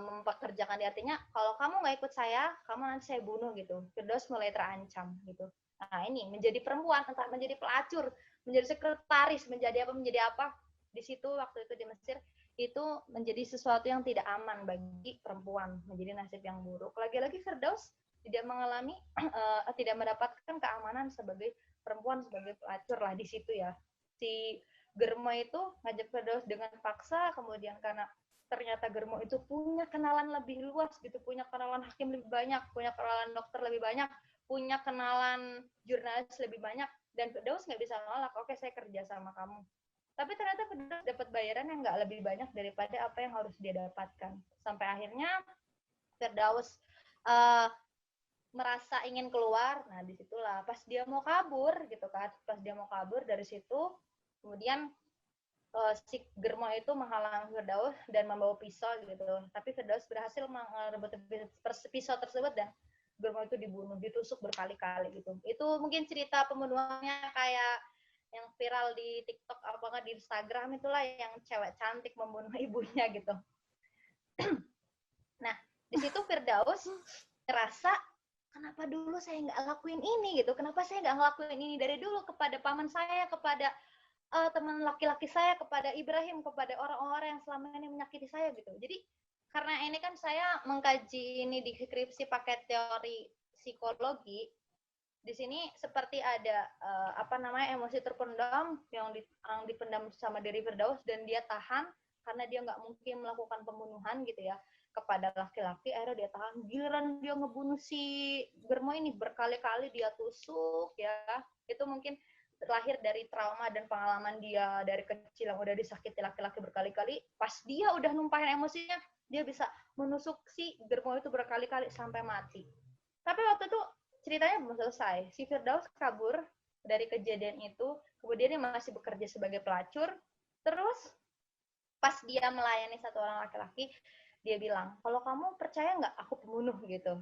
mempekerjakan dia, artinya kalau kamu nggak ikut saya, kamu nanti saya bunuh gitu. Firdaus mulai terancam gitu. Nah ini menjadi perempuan, entah menjadi pelacur, menjadi sekretaris, menjadi apa, di situ waktu itu di Mesir, itu menjadi sesuatu yang tidak aman bagi perempuan, menjadi nasib yang buruk. Lagi-lagi Firdaus tidak mengalami, tidak mendapatkan keamanan sebagai perempuan, sebagai pelacur lah di situ ya. Si Germo itu ngajak Firdaus dengan paksa, kemudian karena ternyata Germo itu punya kenalan lebih luas gitu, punya kenalan hakim lebih banyak, punya kenalan dokter lebih banyak, punya kenalan jurnalis lebih banyak, dan Firdaus nggak bisa nolak, oke saya kerja sama kamu. Tapi ternyata Firdaus dapat bayaran yang nggak lebih banyak daripada apa yang harus dia dapatkan. Sampai akhirnya Firdaus merasa ingin keluar. Nah disitulah pas dia mau kabur gitu kan, pas dia mau kabur dari situ, kemudian si Germo itu menghalangi Firdaus dan membawa pisau gitu. Tapi Firdaus berhasil merebut pisau tersebut dan Germo itu dibunuh, ditusuk berkali-kali gitu. Itu mungkin cerita pembunuhannya kayak yang viral di TikTok apa di Instagram itulah, yang cewek cantik membunuh ibunya gitu. Nah di situ Firdaus ngerasa, kenapa dulu saya nggak lakuin ini gitu, kenapa saya nggak ngelakuin ini dari dulu kepada paman saya, kepada teman laki-laki saya, kepada Ibrahim, kepada orang-orang yang selama ini menyakiti saya gitu. Jadi karena ini kan saya mengkaji ini di skripsi pakai teori psikologi, di sini seperti ada emosi terpendam yang dipendam sama diri Firdaus, dan dia tahan karena dia nggak mungkin melakukan pembunuhan gitu ya kepada laki-laki. Akhirnya dia tahan, giliran dia ngebunuh si Germo ini berkali-kali dia tusuk ya. Itu mungkin lahir dari trauma dan pengalaman dia dari kecil yang udah disakiti laki-laki berkali-kali. Pas dia udah numpahin emosinya, dia bisa menusuk si Germo itu berkali-kali sampai mati. Tapi waktu itu ceritanya belum selesai. Si Firdaus kabur dari kejadian itu, kemudian dia masih bekerja sebagai pelacur. Terus pas dia melayani satu orang laki-laki, dia bilang, kalau kamu percaya nggak aku pembunuh gitu?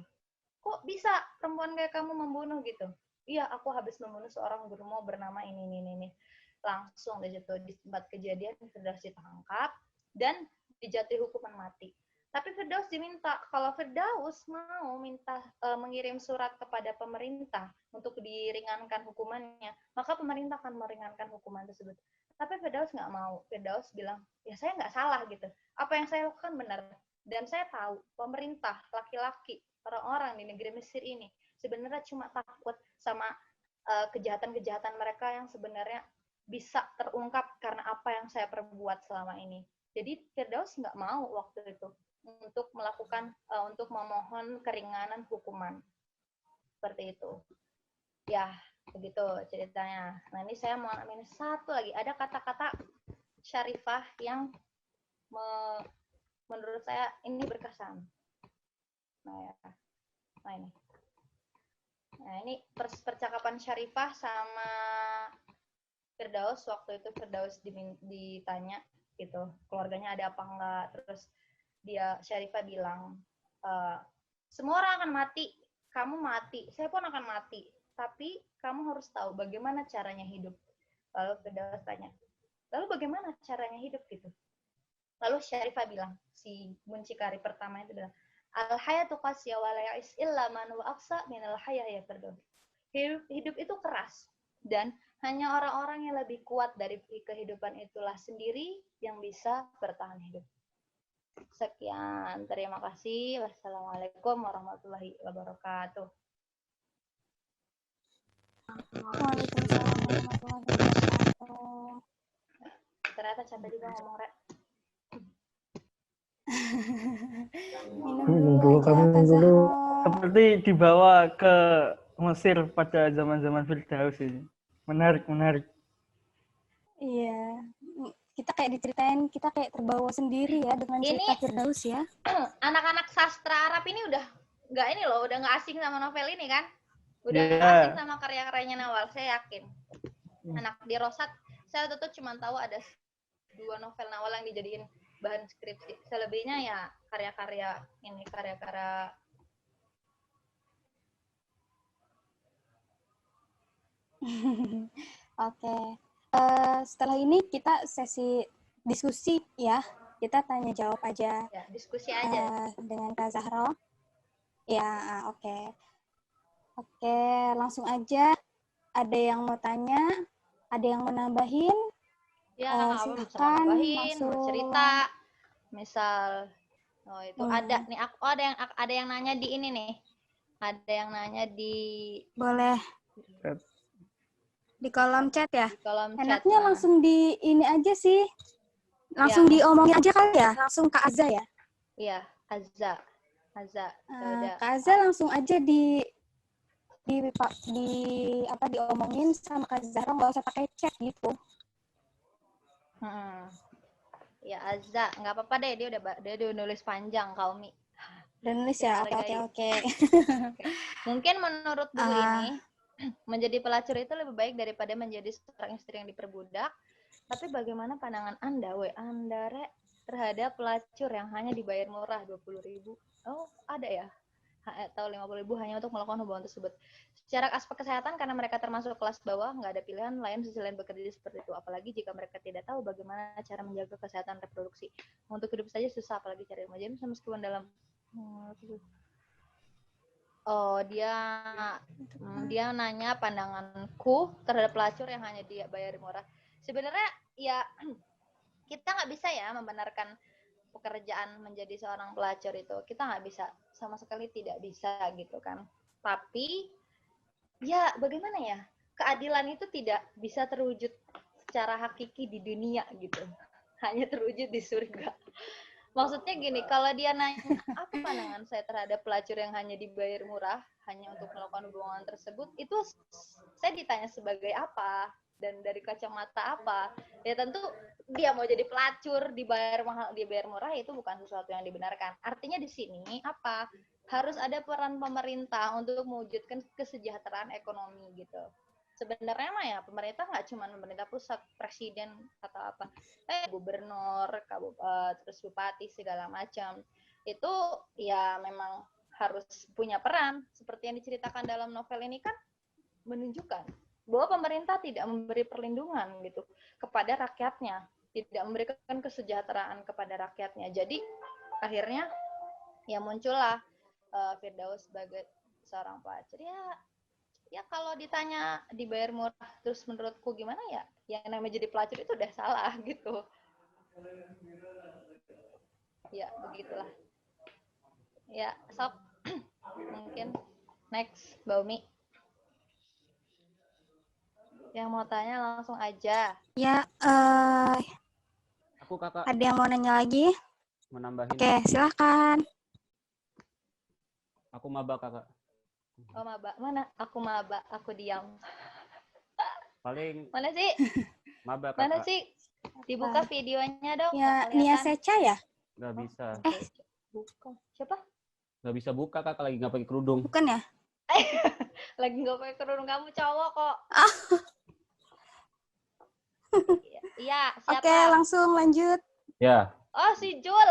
Kok bisa perempuan kayak kamu membunuh gitu? Iya, aku habis membunuh seorang Germo bernama ini. Langsung di situ di tempat kejadian Firdaus ditangkap dan dijatuhi hukuman mati. Tapi Firdaus diminta, kalau Firdaus mau mengirim surat kepada pemerintah untuk diringankan hukumannya, maka pemerintah akan meringankan hukuman tersebut. Tapi Firdaus nggak mau. Firdaus bilang, ya saya nggak salah gitu. Apa yang saya lakukan benar. Dan saya tahu pemerintah, laki-laki, orang-orang di negeri Mesir ini sebenarnya cuma takut sama kejahatan-kejahatan mereka yang sebenarnya bisa terungkap karena apa yang saya perbuat selama ini. Jadi Firdaus nggak mau waktu itu untuk melakukan untuk memohon keringanan hukuman seperti itu. Ya begitu ceritanya. Nah ini saya mau ambil satu lagi, ada kata-kata Syarifah yang menurut saya ini berkesan. Nah ini percakapan Syarifah sama Firdaus. Waktu itu Firdaus ditanya gitu, keluarganya ada apa enggak, terus Syarifah bilang, semua orang akan mati, kamu mati, saya pun akan mati, tapi kamu harus tahu bagaimana caranya hidup. Lalu Firdaus tanya, lalu bagaimana caranya hidup gitu? Lalu Syarifah bilang, si muncikari pertama itu bilang, al-hayatu qasya wa la ya'is illa man wa aqsa minal hayah ya Firdaus. Hidup itu keras, dan hanya orang-orang yang lebih kuat dari kehidupan itulah sendiri yang bisa bertahan hidup. Sekian, terima kasih. Wassalamualaikum warahmatullahi wabarakatuh. Waalaikumsalam warahmatullahi wabarakatuh. Ternyata capek juga ngomong, Rek. Minum dulu aja, Kak Zahro. Seperti dibawa ke Mesir pada zaman-zaman Firdaus ini. Menarik. Iya. Kita kayak diceritain, kita kayak terbawa sendiri ya dengan cerita Ini Firdaus ya. anak-anak sastra Arab ini udah nggak asing sama novel ini kan? Udah nggak Iya. asing sama karya-karyanya Nawal, saya yakin. Anak di Rosat, saya tuh cuma tahu ada 2 novel Nawal yang dijadiin bahan skripsi. Selebihnya ya karya-karya Oke. Setelah ini kita sesi diskusi ya. Kita tanya jawab aja ya, diskusi aja. dengan Kak Zahro. Ya, oke. Oke, langsung aja. Ada yang mau tanya? Ada yang mau nambahin? Ya, Silakan nambahin, langsung. mau cerita. Misal itu ada nih ada yang nanya di ini nih. Ada yang nanya di Boleh. Di kolom chat ya? di kolom chat. Enaknya langsung di ini aja sih. Langsung diomongin aja kali ya? Langsung Kak Azza ya? Iya, Azza. Yaudah. Kak Azza langsung aja diomongin sama Kak Zahra, nggak usah pakai chat gitu. Ya Azza, nggak apa-apa deh, dia udah nulis panjang Kaumi. Dan nulis ya, oke. Mungkin menurut buku ini, menjadi pelacur itu lebih baik daripada menjadi seorang istri yang diperbudak. Tapi bagaimana pandangan Anda, Rek, terhadap pelacur yang hanya dibayar murah 20.000? Oh, ada ya? Atau 50.000 hanya untuk melakukan hubungan tersebut. Secara aspek kesehatan, karena mereka termasuk kelas bawah, nggak ada pilihan lain selain bekerja seperti itu. Apalagi jika mereka tidak tahu bagaimana cara menjaga kesehatan reproduksi. Untuk hidup saja susah, apalagi cari ilmu jamis meskipun dalam... dia nanya pandanganku terhadap pelacur yang hanya dia bayar murah. Sebenarnya ya kita nggak bisa ya membenarkan pekerjaan menjadi seorang pelacur itu. Kita nggak bisa, sama sekali tidak bisa gitu kan. Tapi ya bagaimana ya, keadilan itu tidak bisa terwujud secara hakiki di dunia gitu, hanya terwujud di surga. Maksudnya gini, kalau dia nanya apa pandangan saya terhadap pelacur yang hanya dibayar murah hanya untuk melakukan hubungan tersebut, itu saya ditanya sebagai apa dan dari kacamata apa. Ya tentu dia mau jadi pelacur dibayar mahal, dibayar murah, itu bukan sesuatu yang dibenarkan. Artinya di sini apa? Harus ada peran pemerintah untuk mewujudkan kesejahteraan ekonomi gitu. Sebenarnya mah ya pemerintah nggak cuma pemerintah pusat, presiden atau apa, gubernur, terus bupati segala macam, itu ya memang harus punya peran. Seperti yang diceritakan dalam novel ini kan menunjukkan bahwa pemerintah tidak memberi perlindungan gitu kepada rakyatnya, tidak memberikan kesejahteraan kepada rakyatnya. Jadi akhirnya ya muncullah Firdaus sebagai seorang pelacur. Ya kalau ditanya dibayar murah terus menurutku gimana ya, yang namanya jadi pelacur itu udah salah gitu. Ya begitulah. Ya sok mungkin next Baumi. Yang mau tanya langsung aja. Ya, Aku kakak. ada yang mau nanya lagi? Menambahin. Oke, silakan. Aku maba kakak. Oh maba, mana? Aku maba, aku diam. Paling. Mana sih? Maba kakak. Mana sih? Dibuka videonya dong. Ya, Nia Seca ya? Gak bisa. Buka. Siapa? Gak bisa buka kakak, lagi gak pakai kerudung. Bukan ya? Lagi nggak pakai kerudung, kamu cowok kok. Iya, siapa? Oke, langsung lanjut. Ya. Oh, si Jul.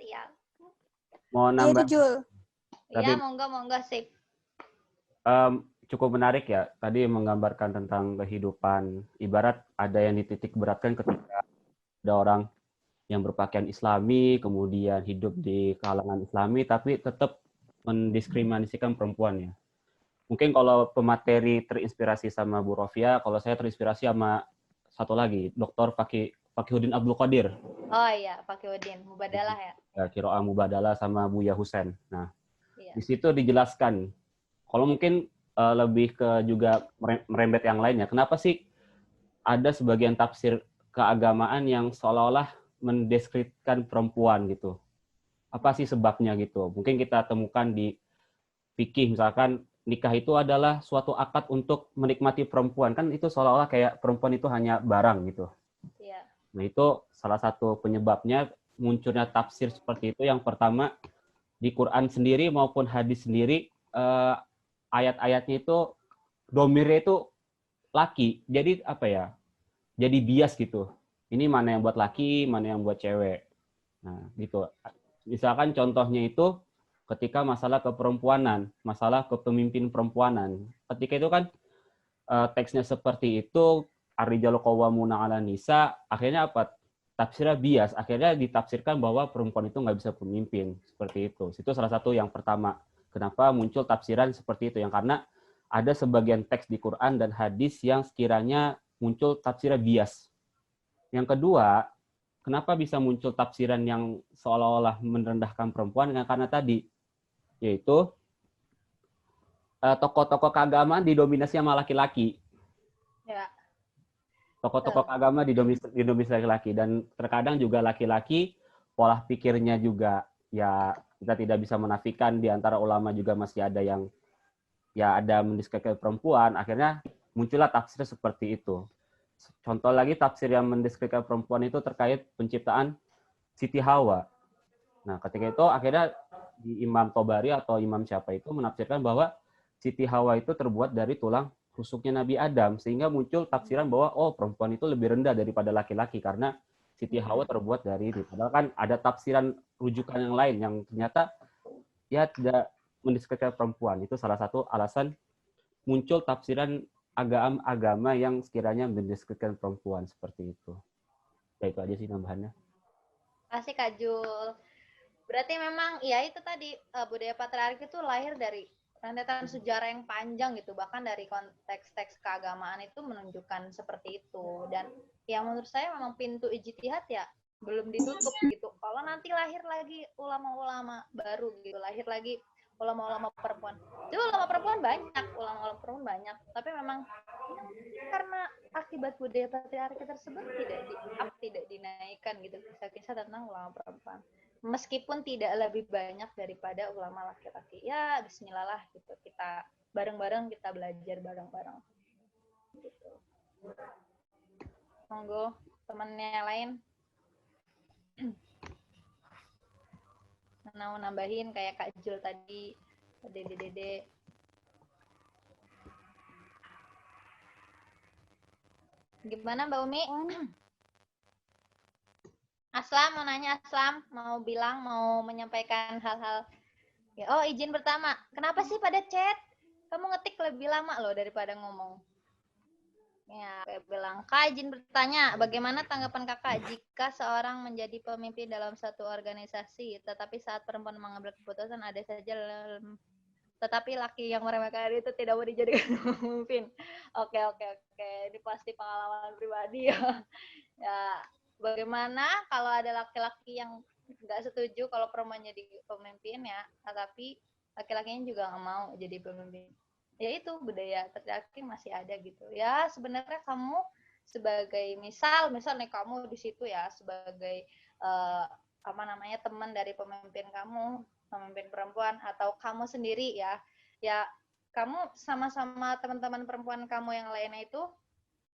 Iya. Mau nambah. Iya, Jul. Iya, monggo sip. Cukup menarik ya. Tadi menggambarkan tentang kehidupan. Ibarat ada yang dititik beratkan ketika ada orang yang berpakaian Islami, kemudian hidup di kalangan Islami, tapi tetap mendiskriminasikan perempuan ya. Mungkin kalau pemateri terinspirasi sama Bu Rofia, kalau saya terinspirasi sama satu lagi, Dr. Fakihudin Abdul Qadir. Oh iya, Fakihudin, Mubadalah ya. Ya, Qiraah Mubadalah sama Buya Husain. Nah, di situ dijelaskan, kalau mungkin lebih ke juga merembet yang lainnya. Kenapa sih ada sebagian tafsir keagamaan yang seolah-olah mendeskripsikan perempuan gitu? Apa sih sebabnya gitu? Mungkin kita temukan di fikih, misalkan nikah itu adalah suatu akad untuk menikmati perempuan. Kan itu seolah-olah kayak perempuan itu hanya barang gitu. Iya. Nah, itu salah satu penyebabnya munculnya tafsir seperti itu. Yang pertama, di Quran sendiri maupun hadis sendiri, ayat-ayatnya itu domirnya itu laki. Jadi apa ya? Jadi bias gitu. Ini mana yang buat laki, mana yang buat cewek. Nah, gitu. Misalkan contohnya itu ketika masalah keperempuanan, masalah kepemimpinan perempuanan. Ketika itu kan teksnya seperti itu, ar-rijalu qawwamuna 'alan nisa, akhirnya apa? Tafsirnya bias. Akhirnya ditafsirkan bahwa perempuan itu nggak bisa pemimpin. Seperti itu. Itu salah satu yang pertama. Kenapa muncul tafsiran seperti itu? Yang karena ada sebagian teks di Quran dan hadis yang sekiranya muncul tafsirnya bias. Yang kedua, kenapa bisa muncul tafsiran yang seolah-olah merendahkan perempuan? Karena tadi, yaitu tokoh-tokoh keagamaan didominasi sama laki-laki. Ya. Tokoh-tokoh keagama didominasi laki-laki. Dan terkadang juga laki-laki, pola pikirnya juga, ya kita tidak bisa menafikan di antara ulama juga masih ada yang ya ada mendiskreditkan perempuan. Akhirnya muncullah tafsir seperti itu. Contoh lagi tafsir yang mendiskreditkan perempuan itu terkait penciptaan Siti Hawa. Nah, ketika itu akhirnya di Imam Tobari atau Imam siapa itu menafsirkan bahwa Siti Hawa itu terbuat dari tulang rusuknya Nabi Adam, sehingga muncul tafsiran bahwa oh perempuan itu lebih rendah daripada laki-laki karena Siti Hawa terbuat dari itu. Padahal kan ada tafsiran rujukan yang lain yang ternyata ya tidak mendiskreditkan perempuan. Itu salah satu alasan muncul tafsiran agama yang sekiranya mendiskreditkan perempuan seperti itu. Ya itu aja sih tambahannya. Kasih Kak Jul. Berarti memang ya itu tadi budaya patriarki itu lahir dari rentetan sejarah yang panjang gitu, bahkan dari konteks teks keagamaan itu menunjukkan seperti itu. Dan yang menurut saya memang pintu ijtihad ya belum ditutup gitu. Kalau nanti lahir lagi ulama-ulama baru gitu, lahir lagi ulama-ulama perempuan. Itu ulama perempuan banyak, tapi memang karena akibat budaya patriarki tersebut tidak dinaikkan gitu kisah-kisah tentang ulama perempuan. Meskipun tidak lebih banyak daripada ulama laki-laki. Ya, bismillah lah gitu. Kita bareng-bareng kita belajar bareng-bareng. Gitu. Monggo temannya yang lain. Mau nambahin kayak Kak Jul tadi, Dede. Gimana Mbak Umi? Aslam mau nanya, Aslam mau bilang, mau menyampaikan hal-hal. Ya, oh izin pertama, kenapa sih pada chat? Kamu ngetik lebih lama loh daripada ngomong. Ya, saya bilang, Kak izin bertanya, bagaimana tanggapan kakak jika seorang menjadi pemimpin dalam satu organisasi, tetapi saat perempuan mengambil keputusan ada saja tetapi laki yang meremehkan itu tidak mau dijadikan pemimpin. Oke. Ini pasti pengalaman pribadi ya. Ya, bagaimana kalau ada laki-laki yang nggak setuju kalau perempuan jadi pemimpin ya, tapi laki-lakinya juga nggak mau jadi pemimpin. Ya itu budaya patriarki masih ada gitu. Ya sebenarnya kamu sebagai misal nih kamu di situ ya sebagai teman dari pemimpin kamu, pemimpin perempuan atau kamu sendiri ya kamu sama-sama teman-teman perempuan kamu yang lainnya itu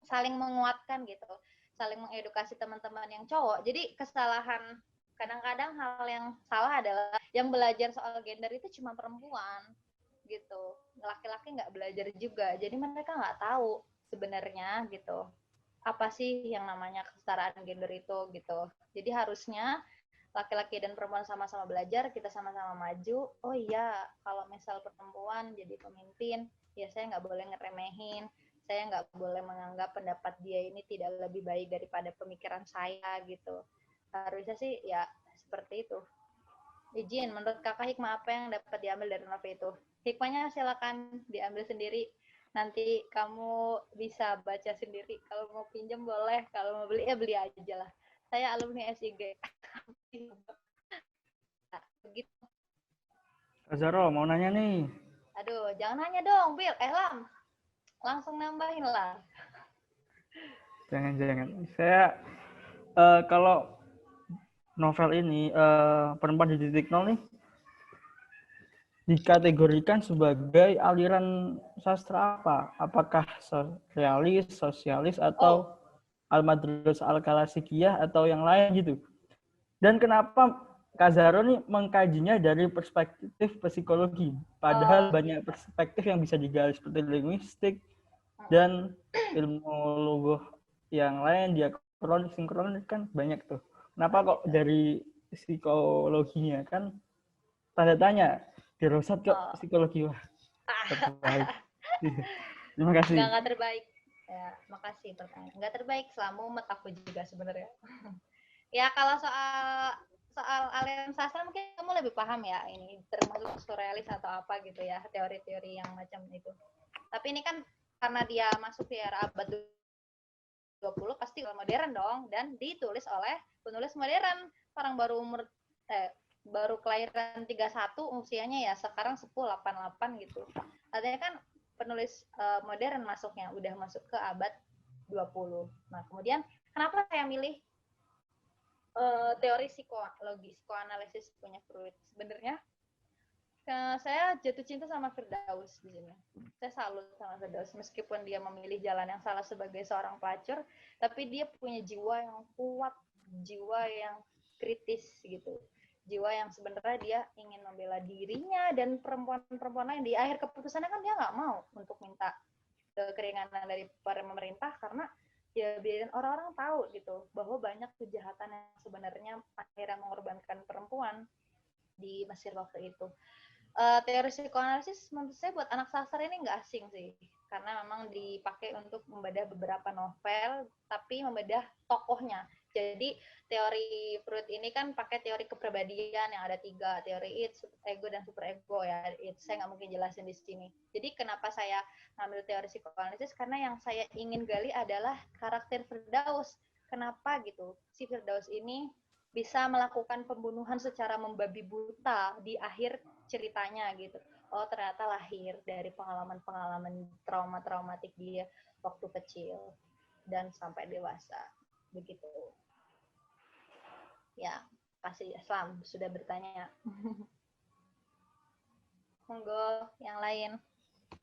saling menguatkan gitu, saling mengedukasi teman-teman yang cowok. Jadi kesalahan kadang-kadang hal yang salah adalah yang belajar soal gender itu cuma perempuan gitu, laki-laki nggak belajar juga, jadi mereka nggak tahu sebenarnya gitu apa sih yang namanya kesetaraan gender itu gitu. Jadi harusnya laki-laki dan perempuan sama-sama belajar, kita sama-sama maju. Oh iya, kalau misal perempuan jadi pemimpin, ya saya nggak boleh ngeremehin, saya nggak boleh menganggap pendapat dia ini tidak lebih baik daripada pemikiran saya gitu. Harusnya sih ya seperti itu. Izin, menurut kakak hikmah apa yang dapat diambil dari novel itu? Hikmahnya silakan diambil sendiri. Nanti kamu bisa baca sendiri. Kalau mau pinjam boleh, kalau mau beli ya beli aja lah. Saya alumni SIG. Begitu. Kak Zaro mau nanya nih. Aduh, jangan nanya dong, Bil. Lam, langsung nambahin lah. Jangan. Saya kalau novel ini Perempuan di Titik Nol nih dikategorikan sebagai aliran sastra apa? Apakah realis, sosialis, atau Al-Madrus Al-Klasikiyah atau yang lain gitu? Dan kenapa Kak Zahro nih mengkajinya dari perspektif psikologi? Padahal banyak perspektif yang bisa digali seperti linguistik dan ilmu logoh yang lain, diakronik, sinkronik kan banyak tuh. Kenapa kok dari psikologinya kan tanda tanya? Dirosat kok psikologi, wah terbaik. Terima kasih. Nggak terbaik. Ya, makasih pertanyaan. Nggak terbaik, selama umat aku juga sebenarnya. Ya, kalau soal aliran sastra mungkin kamu lebih paham ya, ini termasuk surrealis atau apa gitu ya, teori-teori yang macam itu. Tapi ini kan karena dia masuk di era abad 20 pasti modern dong, dan ditulis oleh penulis modern. Orang baru kelahiran 31, usianya ya sekarang 1088 gitu. Artinya kan penulis modern masuknya, udah masuk ke abad 20. Nah, kemudian kenapa saya milih teori psikologi, psikoanalisis punya Freud? Sebenarnya saya jatuh cinta sama Firdaus di sini. Saya salut sama Firdaus, meskipun dia memilih jalan yang salah sebagai seorang pelacur, tapi dia punya jiwa yang kuat, jiwa yang kritis gitu. Jiwa yang sebenarnya dia ingin membela dirinya dan perempuan-perempuan lain. Di akhir keputusannya kan dia nggak mau untuk minta keringanan dari pemerintah, karena ya biarin orang-orang tahu gitu bahwa banyak kejahatan yang sebenarnya akhirnya mengorbankan perempuan di Mesir waktu itu. Teori psikoanalisis menurut saya buat anak sastra ini nggak asing sih, karena memang dipakai untuk membedah beberapa novel, tapi membedah tokohnya. Jadi teori Freud ini kan pakai teori kepribadian yang ada 3, teori id, ego, dan superego ya. Saya nggak mungkin jelasin di sini. Jadi kenapa saya ngambil teori psikoanalisis, karena yang saya ingin gali adalah karakter Firdaus. Kenapa gitu si Firdaus ini bisa melakukan pembunuhan secara membabi buta di akhir ceritanya gitu. Oh, ternyata lahir dari pengalaman-pengalaman trauma-traumatik dia waktu kecil dan sampai dewasa. Begitu. Ya, kasih Islam sudah bertanya. Monggo yang lain.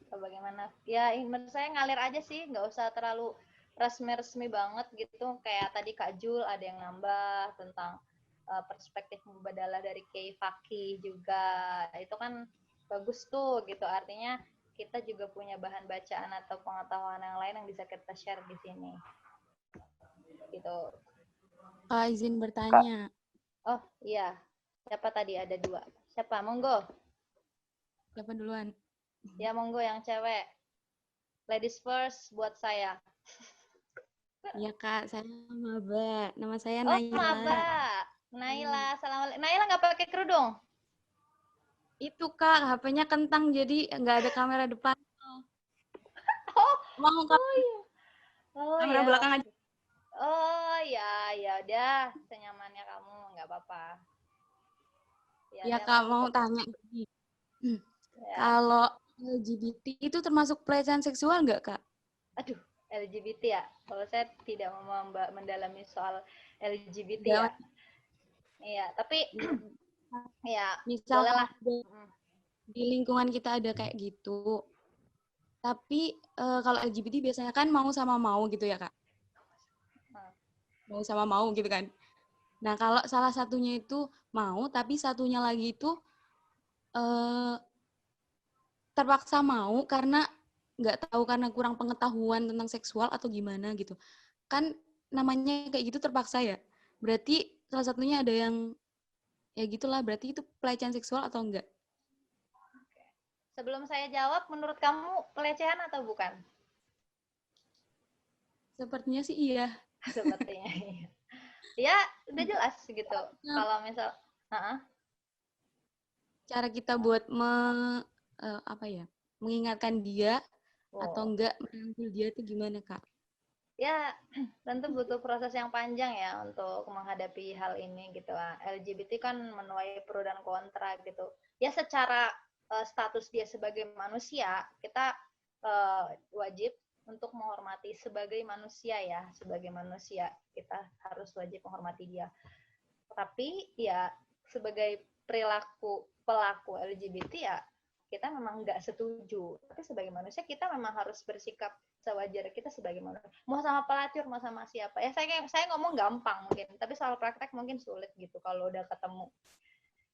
Bagaimana? Ya, menurut saya ngalir aja sih, nggak usah terlalu resmi-resmi banget gitu. Kayak tadi Kak Jul ada yang nambah tentang perspektif mubadalah dari Kiai Fakih juga. Itu kan bagus tuh gitu. Artinya kita juga punya bahan bacaan atau pengetahuan yang lain yang bisa kita share di sini. Gitu. Kak, izin bertanya. Oh, iya. Siapa tadi? Ada 2. Siapa? Monggo. Siapa duluan? Ya, monggo yang cewek. Ladies first buat saya. Iya Kak, saya Maba. Nama saya Oh, Naila. Maba. Naila, assalamualaikum. Naila nggak pakai kerudung? Itu Kak, HP-nya kentang jadi nggak ada kamera depan. Oh, Mau Kak, iya. Oh, kamera ya. belakang aja. Oh, ya udah, senyamannya kamu, nggak apa-apa. Ya Kak, mau tanya. Ya. Kalau LGBT itu termasuk pelecehan seksual nggak Kak? Aduh, LGBT ya. Kalau saya tidak mau mendalami soal LGBT Ya. ya. Iya, tapi ya Misal boleh lah. Di lingkungan kita ada kayak gitu. Tapi kalau LGBT biasanya kan mau sama mau gitu ya Kak? Mau sama mau gitu kan. Nah kalau salah satunya itu mau, tapi satunya lagi itu terpaksa mau karena nggak tahu, karena kurang pengetahuan tentang seksual atau gimana gitu. Kan namanya kayak gitu terpaksa ya. Berarti salah satunya ada yang ya gitulah, berarti itu pelecehan seksual atau enggak? Sebelum saya jawab, menurut kamu pelecehan atau bukan? Sepertinya sih iya. Sepertinya iya. Ya, udah jelas gitu. Kalau misal cara kita buat mengingatkan dia atau enggak merangkul dia itu gimana Kak? Ya, tentu butuh proses yang panjang ya untuk menghadapi hal ini gitu lah. LGBT kan menuai pro dan kontra gitu. Ya secara status dia sebagai manusia, kita wajib untuk menghormati sebagai manusia ya, sebagai manusia kita harus wajib menghormati dia. Tapi ya sebagai pelaku LGBT ya kita memang nggak setuju. Tapi sebagai manusia kita memang harus bersikap sewajar kita sebagai manusia. Mau sama pelacur, mau sama siapa. Ya saya ngomong gampang mungkin, tapi soal praktek mungkin sulit gitu kalau udah ketemu.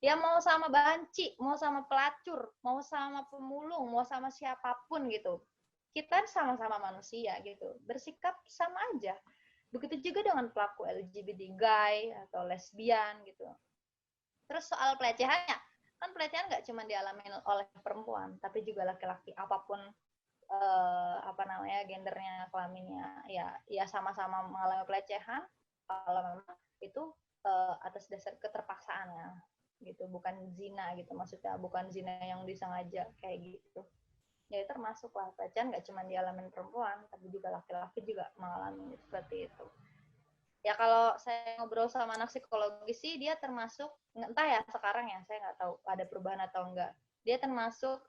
Ya mau sama banci, mau sama pelacur, mau sama pemulung, mau sama siapapun gitu. Kita sama-sama manusia gitu. Bersikap sama aja. Begitu juga dengan pelaku LGBT gay atau lesbian gitu. Terus soal pelecehannya, kan pelecehan nggak cuma dialami oleh perempuan, tapi juga laki-laki apapun gendernya, kelaminnya, ya sama-sama mengalami pelecehan kalau memang itu atas dasar keterpaksaannya gitu, bukan zina gitu, maksudnya bukan zina yang disengaja kayak gitu. Ya termasuk lah, pelecehan nggak cuma dialami perempuan, tapi juga laki-laki juga mengalami seperti itu. Ya kalau saya ngobrol sama anak psikologi sih dia termasuk, entah ya sekarang ya saya nggak tahu ada perubahan atau enggak, dia termasuk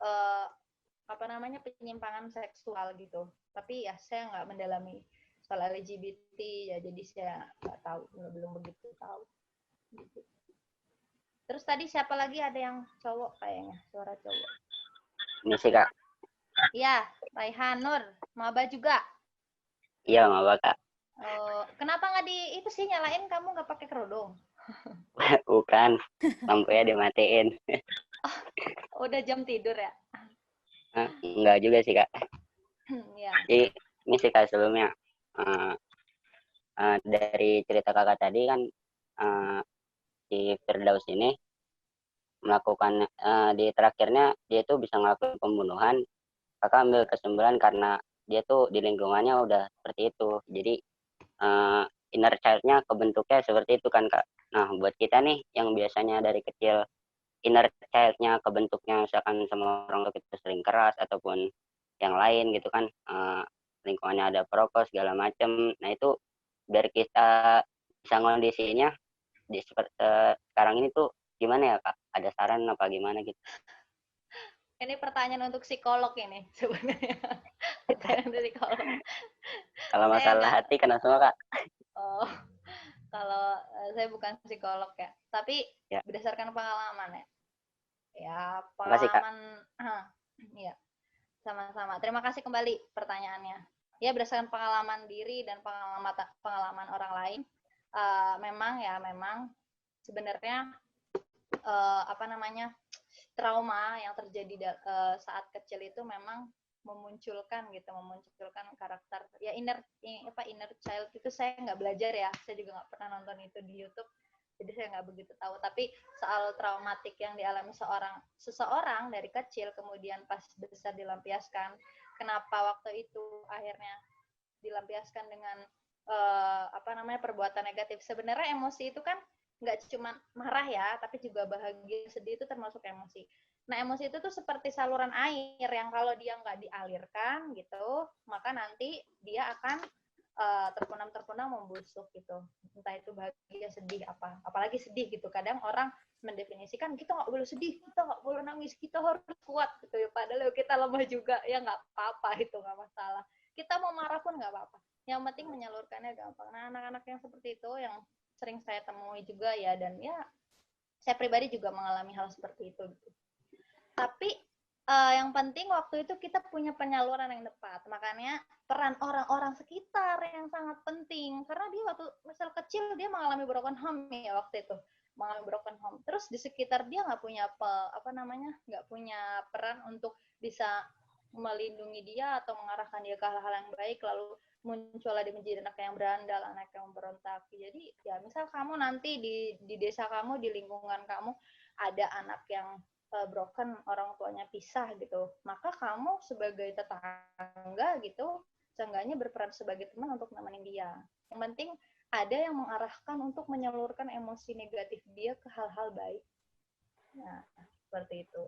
penyimpangan seksual gitu. Tapi ya saya nggak mendalami soal LGBT ya, jadi saya nggak tahu, belum begitu tahu gitu. Terus tadi siapa lagi, ada yang cowok kayaknya, suara cowok. Ini sih Kak. Iya, Raihan Nur, maba juga. Iya maba Kak. Kenapa nggak itu sih nyalain, kamu nggak pakai kerudung? Bukan, lampunya dimatiin. Udah jam tidur ya? Enggak juga sih Kak. Ya. Jadi ini sih Kak, sebelumnya dari cerita Kakak tadi kan si Firdaus ini melakukan di terakhirnya dia tuh bisa ngelakuin pembunuhan. Kakak ambil kesimpulan karena dia tuh di lingkungannya udah seperti itu. Jadi inner child-nya kebentuknya seperti itu kan Kak. Nah buat kita nih yang biasanya dari kecil inner child-nya kebentuknya misalkan sama orang tua kita sering keras ataupun yang lain gitu kan, lingkungannya ada perokok segala macam. Nah itu biar kita bisa ngondisinya di sekarang ini tuh gimana ya Kak? Ada saran apa gimana gitu? Ini pertanyaan untuk psikolog ini sebenarnya. Pertanyaan untuk psikolog. Kalau masalah hati kena semua Kak. Oh, kalau saya bukan psikolog ya, tapi ya, berdasarkan pengalaman ya. Ya Makasih, Kak. Ya, sama-sama. Terima kasih kembali pertanyaannya. Ya berdasarkan pengalaman diri dan pengalaman orang lain, memang sebenarnya trauma yang terjadi saat kecil itu memang memunculkan karakter ya inner child itu. Saya nggak belajar ya, saya juga nggak pernah nonton itu di YouTube, jadi saya nggak begitu tahu. Tapi soal traumatik yang dialami seseorang dari kecil kemudian pas besar dilampiaskan, kenapa waktu itu akhirnya dilampiaskan dengan perbuatan negatif. Sebenarnya emosi itu kan nggak cuma marah ya, tapi juga bahagia, sedih itu termasuk emosi. Nah, emosi itu tuh seperti saluran air yang kalau dia nggak dialirkan gitu, maka nanti dia akan terpunam membusuk gitu. Entah itu bahagia, sedih, apalagi sedih gitu. Kadang orang mendefinisikan kita nggak boleh sedih, kita nggak boleh nangis, kita harus kuat gitu ya. Padahal kita lemah juga, ya nggak apa-apa, itu nggak masalah. Kita mau marah pun nggak apa-apa. Yang penting menyalurkannya gampang. Nah, anak-anak yang seperti itu yang sering saya temui juga ya, dan ya saya pribadi juga mengalami hal seperti itu gitu. Tapi yang penting waktu itu kita punya penyaluran yang tepat. Makanya peran orang-orang sekitar yang sangat penting, karena dia waktu misal kecil dia mengalami broken home ya, waktu itu mengalami broken home, terus di sekitar dia nggak punya nggak punya peran untuk bisa melindungi dia atau mengarahkan dia ke hal-hal yang baik, lalu muncullah dia menjadi anak yang berandal, anak yang memberontak. Jadi ya misal kamu nanti di desa kamu, di lingkungan kamu ada anak yang broken, orang tuanya pisah gitu, maka kamu sebagai tetangga gitu seenggaknya berperan sebagai teman untuk nemenin dia. Yang penting ada yang mengarahkan untuk menyalurkan emosi negatif dia ke hal-hal baik. Nah, seperti itu.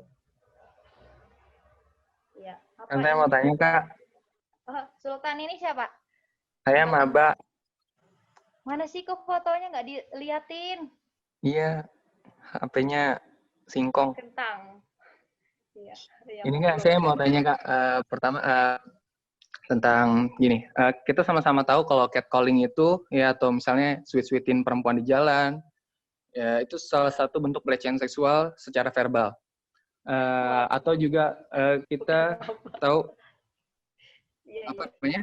Ya, Saya mau tanya Kak. Oh, Sultan ini siapa? Saya maba. Mana sih kok fotonya nggak diliatin? Iya, HP-nya singkong. Kentang. Iya, iya, Ini Kak, saya mau tanya Kak, pertama tentang gini, kita sama-sama tahu kalau catcalling itu ya atau misalnya sweet-sweetin perempuan di jalan, ya itu salah satu bentuk pelecehan seksual secara verbal. Atau juga kita tahu Iya, apa iya. namanya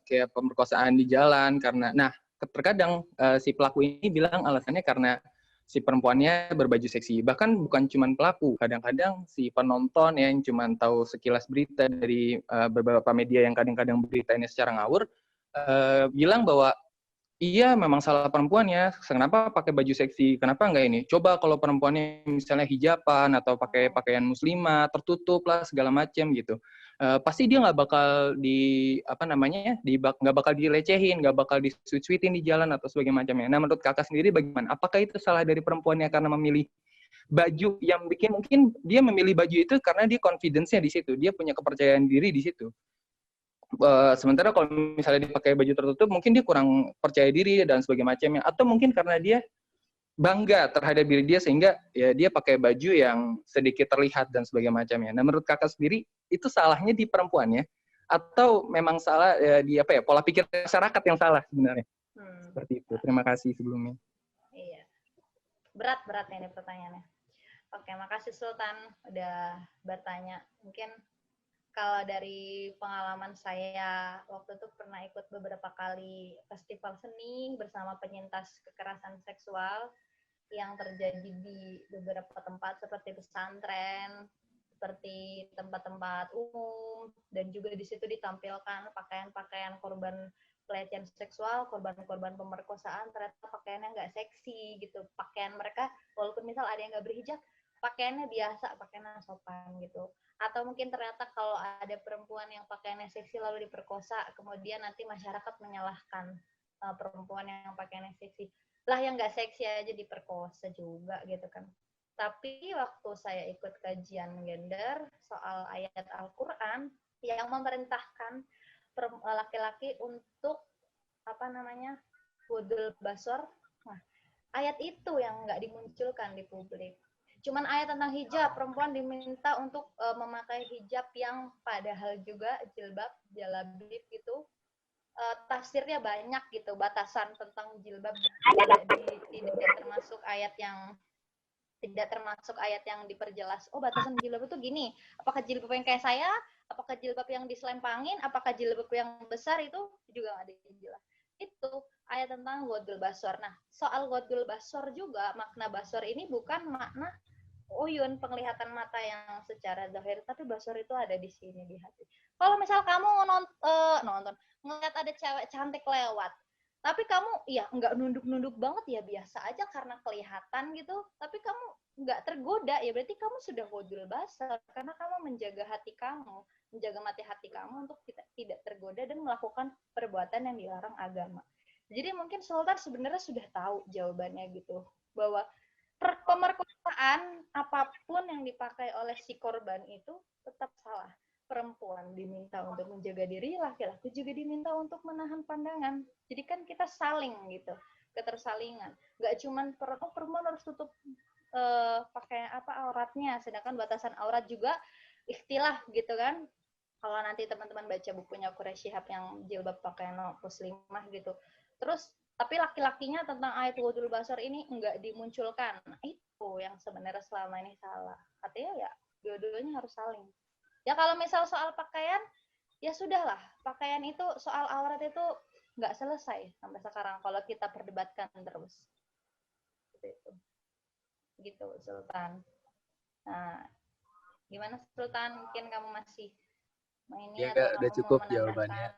kayak pemerkosaan di jalan karena, nah terkadang si pelaku ini bilang alasannya karena si perempuannya berbaju seksi. Bahkan bukan cuma pelaku, kadang-kadang si penonton yang cuma tahu sekilas berita dari beberapa media yang kadang-kadang beritanya secara ngawur, bilang bahwa iya, memang salah perempuannya. Kenapa pakai baju seksi? Kenapa enggak ini? Coba kalau perempuannya misalnya hijaban atau pakai pakaian muslimah, tertutup lah segala macam gitu. Pasti dia nggak bakal nggak bakal dilecehin, nggak bakal disuit-suitin di jalan atau sebagainya macamnya. Nah, menurut kakak sendiri bagaimana? Apakah itu salah dari perempuannya karena memilih baju yang bikin mungkin dia memilih baju itu karena dia confidence-nya di situ, dia punya kepercayaan diri di situ. Sementara kalau misalnya dipakai baju tertutup mungkin dia kurang percaya diri dan sebagainya macamnya, atau mungkin karena dia bangga terhadap diri dia sehingga ya dia pakai baju yang sedikit terlihat dan sebagainya macamnya. Nah, menurut kakak sendiri itu salahnya di perempuannya atau memang salah di pola pikir masyarakat yang salah sebenarnya? Seperti itu. Terima kasih sebelumnya. Iya. Berat ini pertanyaannya. Oke, makasih Sultan udah bertanya. Mungkin kalau dari pengalaman saya, waktu itu pernah ikut beberapa kali festival seni bersama penyintas kekerasan seksual yang terjadi di beberapa tempat seperti pesantren, seperti tempat-tempat umum, dan juga di situ ditampilkan pakaian-pakaian korban pelecehan seksual, korban-korban pemerkosaan, ternyata pakaiannya nggak seksi gitu. Pakaian mereka, walaupun misal ada yang nggak berhijab, pakaiannya biasa, pakaiannya sopan gitu. Atau mungkin ternyata kalau ada perempuan yang pakaiannya seksi lalu diperkosa, kemudian nanti masyarakat menyalahkan perempuan yang pakaiannya seksi. Lah yang nggak seksi aja diperkosa juga gitu kan. Tapi waktu saya ikut kajian gender soal ayat Al-Quran yang memerintahkan laki-laki untuk wudul basor, nah ayat itu yang nggak dimunculkan di publik. Cuman ayat tentang hijab, perempuan diminta untuk memakai hijab yang padahal juga jilbab, jalabib gitu, tafsirnya banyak gitu, batasan tentang jilbab tidak termasuk ayat yang diperjelas. Oh, batasan jilbab itu gini. Apakah jilbab yang kayak saya? Apakah jilbab yang diselempangin? Apakah jilbab yang besar? Itu juga nggak ada yang jelas. Itu ayat tentang ghadul basor. Nah, soal ghadul basor juga, makna basor ini bukan makna uyun, penglihatan mata yang secara zahir, tapi basor itu ada di sini, di hati. Kalau misal kamu nonton, ngeliat ada cewek cantik lewat, tapi kamu ya nggak nunduk-nunduk banget, ya biasa aja karena kelihatan gitu, tapi kamu nggak tergoda, ya berarti kamu sudah ghadul basor, karena kamu menjaga hati kamu, menjaga mati hati kamu untuk tidak tergoda dan melakukan perbuatan yang dilarang agama. Jadi mungkin Sultan sebenarnya sudah tahu jawabannya gitu, bahwa pemerkosaan apapun yang dipakai oleh si korban itu tetap salah. Perempuan diminta untuk menjaga diri, laki-laki juga diminta untuk menahan pandangan. Jadi kan kita saling gitu, ketersalingan. Gak cuman perempuan harus tutup pakai auratnya, sedangkan batasan aurat juga ikhtilaf gitu kan. Kalau nanti teman-teman baca bukunya Quraish Shihab yang jilbab pakaian muslimah gitu. Terus tapi laki-lakinya tentang ayat ghadul basar ini enggak dimunculkan. Nah, itu yang sebenarnya selama ini salah. Artinya ya dua-duanya harus saling. Ya kalau misal soal pakaian, ya sudahlah. Pakaian itu, soal aurat itu enggak selesai sampai sekarang kalau kita perdebatkan terus. Gitu. Gitu, Sultan. Nah, gimana Sultan? Mungkin kamu masih Iya Kak, udah cukup jawabannya.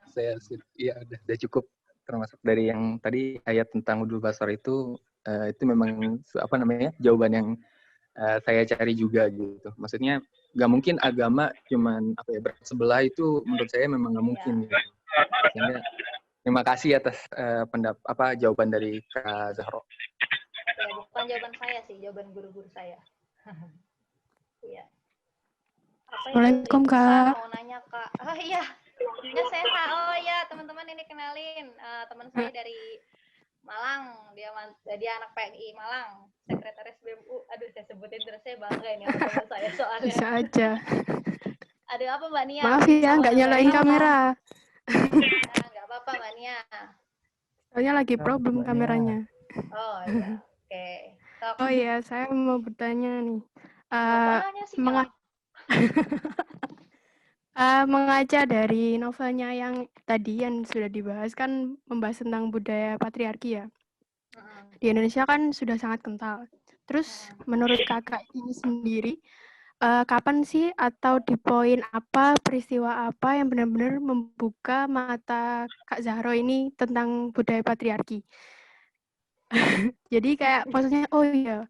Udah cukup. Termasuk dari yang tadi ayat tentang ghadul basar itu memang jawaban yang saya cari juga gitu. Maksudnya nggak mungkin agama cuman bersebelah, itu menurut saya memang nggak mungkin. Gitu. Sehingga terima kasih atas jawaban dari Kak Zahro. Ya, bukan jawaban saya sih, jawaban guru-guru saya. Iya. Assalamualaikum Kak. Mau nanya Kak. Oh iya. Ya sehat. Oh ya, teman-teman ini kenalin teman saya dari Malang, dia anak PMI Malang, sekretaris BMU. Aduh, saya sebutin terus, saya bangga ini sama teman saya soalnya. Bisa aja. Ada apa Mbak Nia? Maaf ya, nggak nyalain kamera. Nah, nggak apa-apa Mbak Nia. Soalnya lagi problem kameranya. Oh iya, oke. Sok. Oh iya, saya mau bertanya nih. Apanya sih Kak? Mengaca dari novelnya yang tadi yang sudah dibahas kan membahas tentang budaya patriarki ya. Di Indonesia kan sudah sangat kental. Terus menurut kakak ini sendiri, kapan sih atau di poin apa, peristiwa apa yang benar-benar membuka mata Kak Zahro ini tentang budaya patriarki? Jadi kayak maksudnya, oh iya,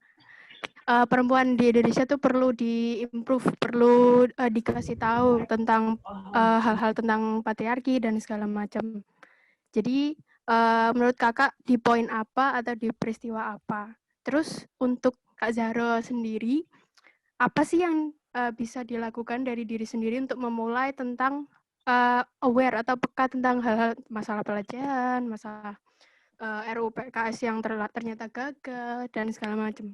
perempuan di Indonesia tuh perlu di-improve, perlu dikasih tahu tentang hal-hal tentang patriarki dan segala macam. Jadi menurut kakak di poin apa atau di peristiwa apa? Terus untuk Kak Zahro sendiri, apa sih yang bisa dilakukan dari diri sendiri untuk memulai tentang aware atau peka tentang hal-hal masalah pelecehan, masalah RUU PKS yang ternyata gagal dan segala macam.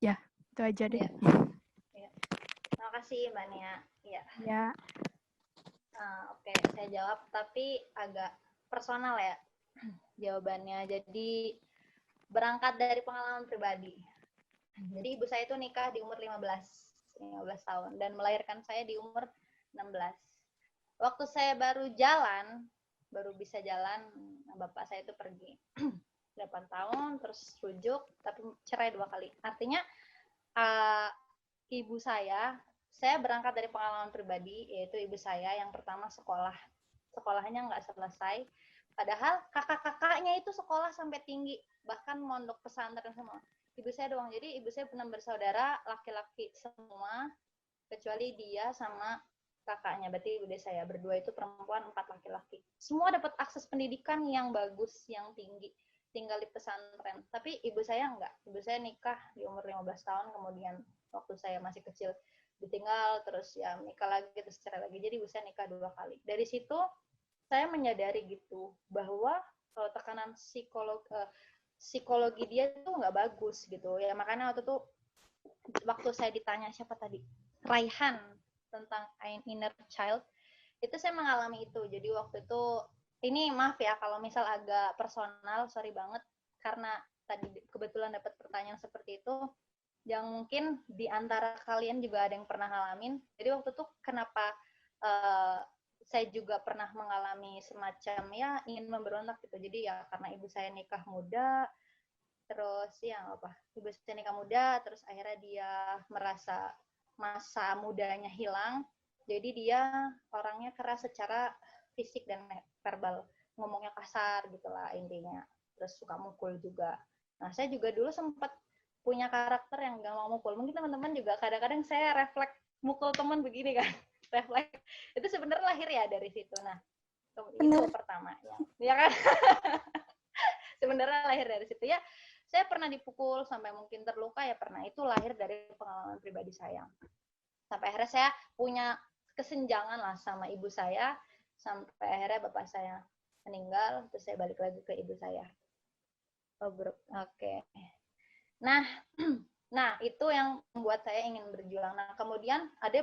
Ya, itu aja deh. Ya. Terima kasih Mbak Nia. Ya. Oke, saya jawab tapi agak personal ya jawabannya. Jadi berangkat dari pengalaman pribadi. Jadi ibu saya itu nikah di umur 15 tahun dan melahirkan saya di umur 16. Waktu saya baru bisa jalan, bapak saya itu pergi 8 tahun, terus rujuk, tapi cerai 2 kali. Artinya ibu saya berangkat dari pengalaman pribadi, yaitu ibu saya yang pertama sekolahnya nggak selesai, padahal kakak-kakaknya itu sekolah sampai tinggi, bahkan mondok pesantren semua. Ibu saya doang. Jadi ibu saya pernah bersaudara laki-laki semua, kecuali dia sama kakaknya. Berarti udah saya berdua itu perempuan, 4 laki-laki. Semua dapat akses pendidikan yang bagus, yang tinggi, tinggal di pesantren. Tapi ibu saya enggak. Ibu saya nikah di umur 15 tahun, kemudian waktu saya masih kecil ditinggal, terus ya nikah lagi, terus cerai lagi. Jadi ibu saya nikah 2 kali. Dari situ saya menyadari gitu bahwa tekanan psikologi dia tuh nggak bagus gitu ya. Makanya waktu saya ditanya siapa tadi, Raihan, tentang inner child, itu saya mengalami itu. Jadi waktu itu, ini maaf ya kalau misal agak personal, sorry banget, karena tadi kebetulan dapat pertanyaan seperti itu, yang mungkin di antara kalian juga ada yang pernah ngalamin. Jadi waktu itu kenapa saya juga pernah mengalami semacam ya ingin memberontak gitu. Jadi ya karena ibu saya nikah muda, terus ya ibu saya nikah muda, terus akhirnya dia merasa masa mudanya hilang, jadi dia orangnya keras secara fisik dan verbal, ngomongnya kasar gitulah intinya, terus suka mukul juga. Nah saya juga dulu sempat punya karakter yang gak mau mukul. Mungkin teman-teman juga kadang-kadang saya refleks mukul teman begini kan, refleks itu sebenarnya lahir ya dari situ. Nah itu pertama ya kan. Sebenarnya lahir dari situ ya. Saya pernah dipukul sampai mungkin terluka ya pernah. Itu lahir dari pengalaman pribadi saya. Sampai akhirnya saya punya kesenjangan lah sama ibu saya, sampai akhirnya bapak saya meninggal, terus saya balik lagi ke ibu saya. Oke. Nah itu yang membuat saya ingin berjuang. Nah kemudian ada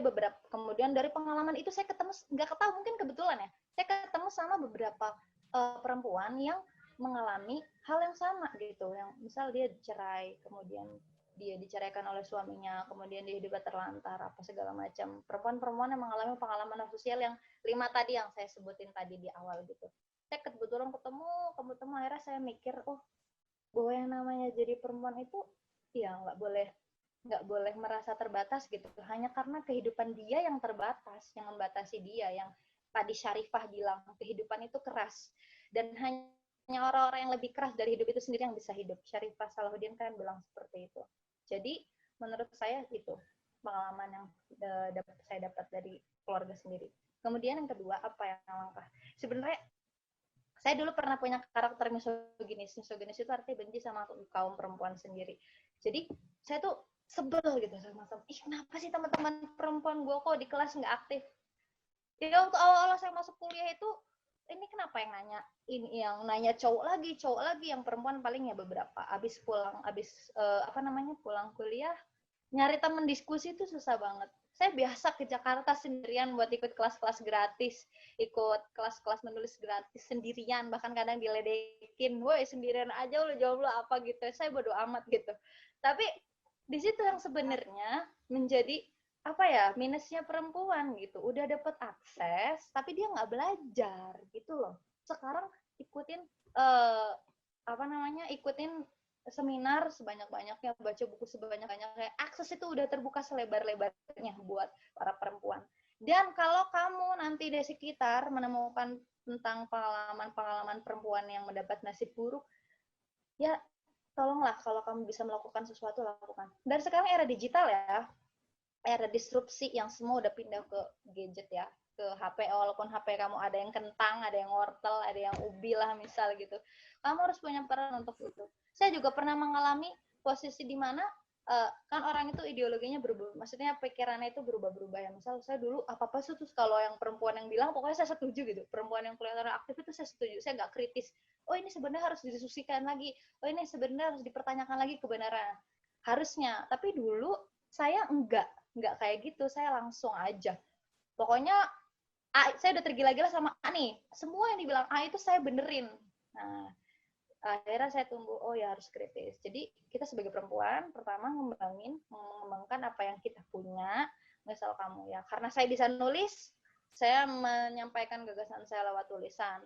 kemudian dari pengalaman itu saya ketemu, nggak ketahui mungkin kebetulan ya, saya ketemu sama beberapa perempuan yang mengalami hal yang sama gitu, yang misal dia cerai, kemudian dia diceraikan oleh suaminya, kemudian dia hidupnya terlantar, apa segala macam. Perempuan-perempuan yang mengalami pengalaman sosial yang 5 tadi yang saya sebutin tadi di awal gitu. Saya kebetulan ketemu, akhirnya saya mikir, bahwa yang namanya jadi perempuan itu ya nggak boleh merasa terbatas gitu, hanya karena kehidupan dia yang terbatas, yang membatasi dia, yang tadi Syarifah bilang kehidupan itu keras, dan hanya orang-orang yang lebih keras dari hidup itu sendiri yang bisa hidup. Syarifah Salahuddin kan bilang seperti itu. Jadi menurut saya itu pengalaman yang saya dapat dari keluarga sendiri. Kemudian yang kedua, apa yang langkah? Sebenarnya saya dulu pernah punya karakter misoginis. Misoginis itu artinya benci sama kaum perempuan sendiri. Jadi saya tuh sebel gitu sama teman. Kenapa sih teman-teman perempuan gue kok di kelas nggak aktif? Jadi waktu awal-awal saya masuk kuliah itu ini kenapa yang nanya ini, yang nanya cowok lagi, yang perempuan paling ya beberapa. Abis pulang pulang kuliah, nyari temen diskusi itu susah banget. Saya biasa ke Jakarta sendirian buat ikut kelas-kelas gratis, ikut kelas-kelas menulis gratis sendirian, bahkan kadang diledekin, woi sendirian aja lu jawab lu apa gitu. Saya bodo amat gitu. Tapi di situ yang sebenarnya menjadi minusnya perempuan gitu. Udah dapet akses, tapi dia nggak belajar gitu loh. Sekarang ikutin ikutin seminar sebanyak-banyaknya, baca buku sebanyak-banyaknya, akses itu udah terbuka selebar-lebarnya buat para perempuan. Dan kalau kamu nanti di sekitar menemukan tentang pengalaman-pengalaman perempuan yang mendapat nasib buruk, ya tolonglah kalau kamu bisa melakukan sesuatu, lakukan. Dan sekarang era digital ya, era disrupsi yang semua udah pindah ke gadget ya, ke HP, walaupun HP kamu ada yang kentang, ada yang wortel, ada yang ubi lah misal gitu. Kamu harus punya peran untuk itu. Saya juga pernah mengalami posisi di mana kan orang itu ideologinya berubah, maksudnya pikirannya itu berubah-berubah ya. Misal saya dulu apa-apa sih terus kalau yang perempuan yang bilang pokoknya saya setuju gitu. Perempuan yang kelihatan aktif itu saya setuju, saya nggak kritis. Oh ini sebenarnya harus didiskusikan lagi. Oh ini sebenarnya harus dipertanyakan lagi kebenaran. Harusnya, tapi dulu saya enggak kayak gitu, saya langsung aja. Pokoknya saya udah tergila-gila sama A nih. Semua yang dibilang A itu saya benerin. Nah, akhirnya saya tumbuh, oh ya harus kritis. Jadi kita sebagai perempuan, pertama mengembangkan apa yang kita punya. Misal kamu ya, karena saya bisa nulis, saya menyampaikan gagasan saya lewat tulisan.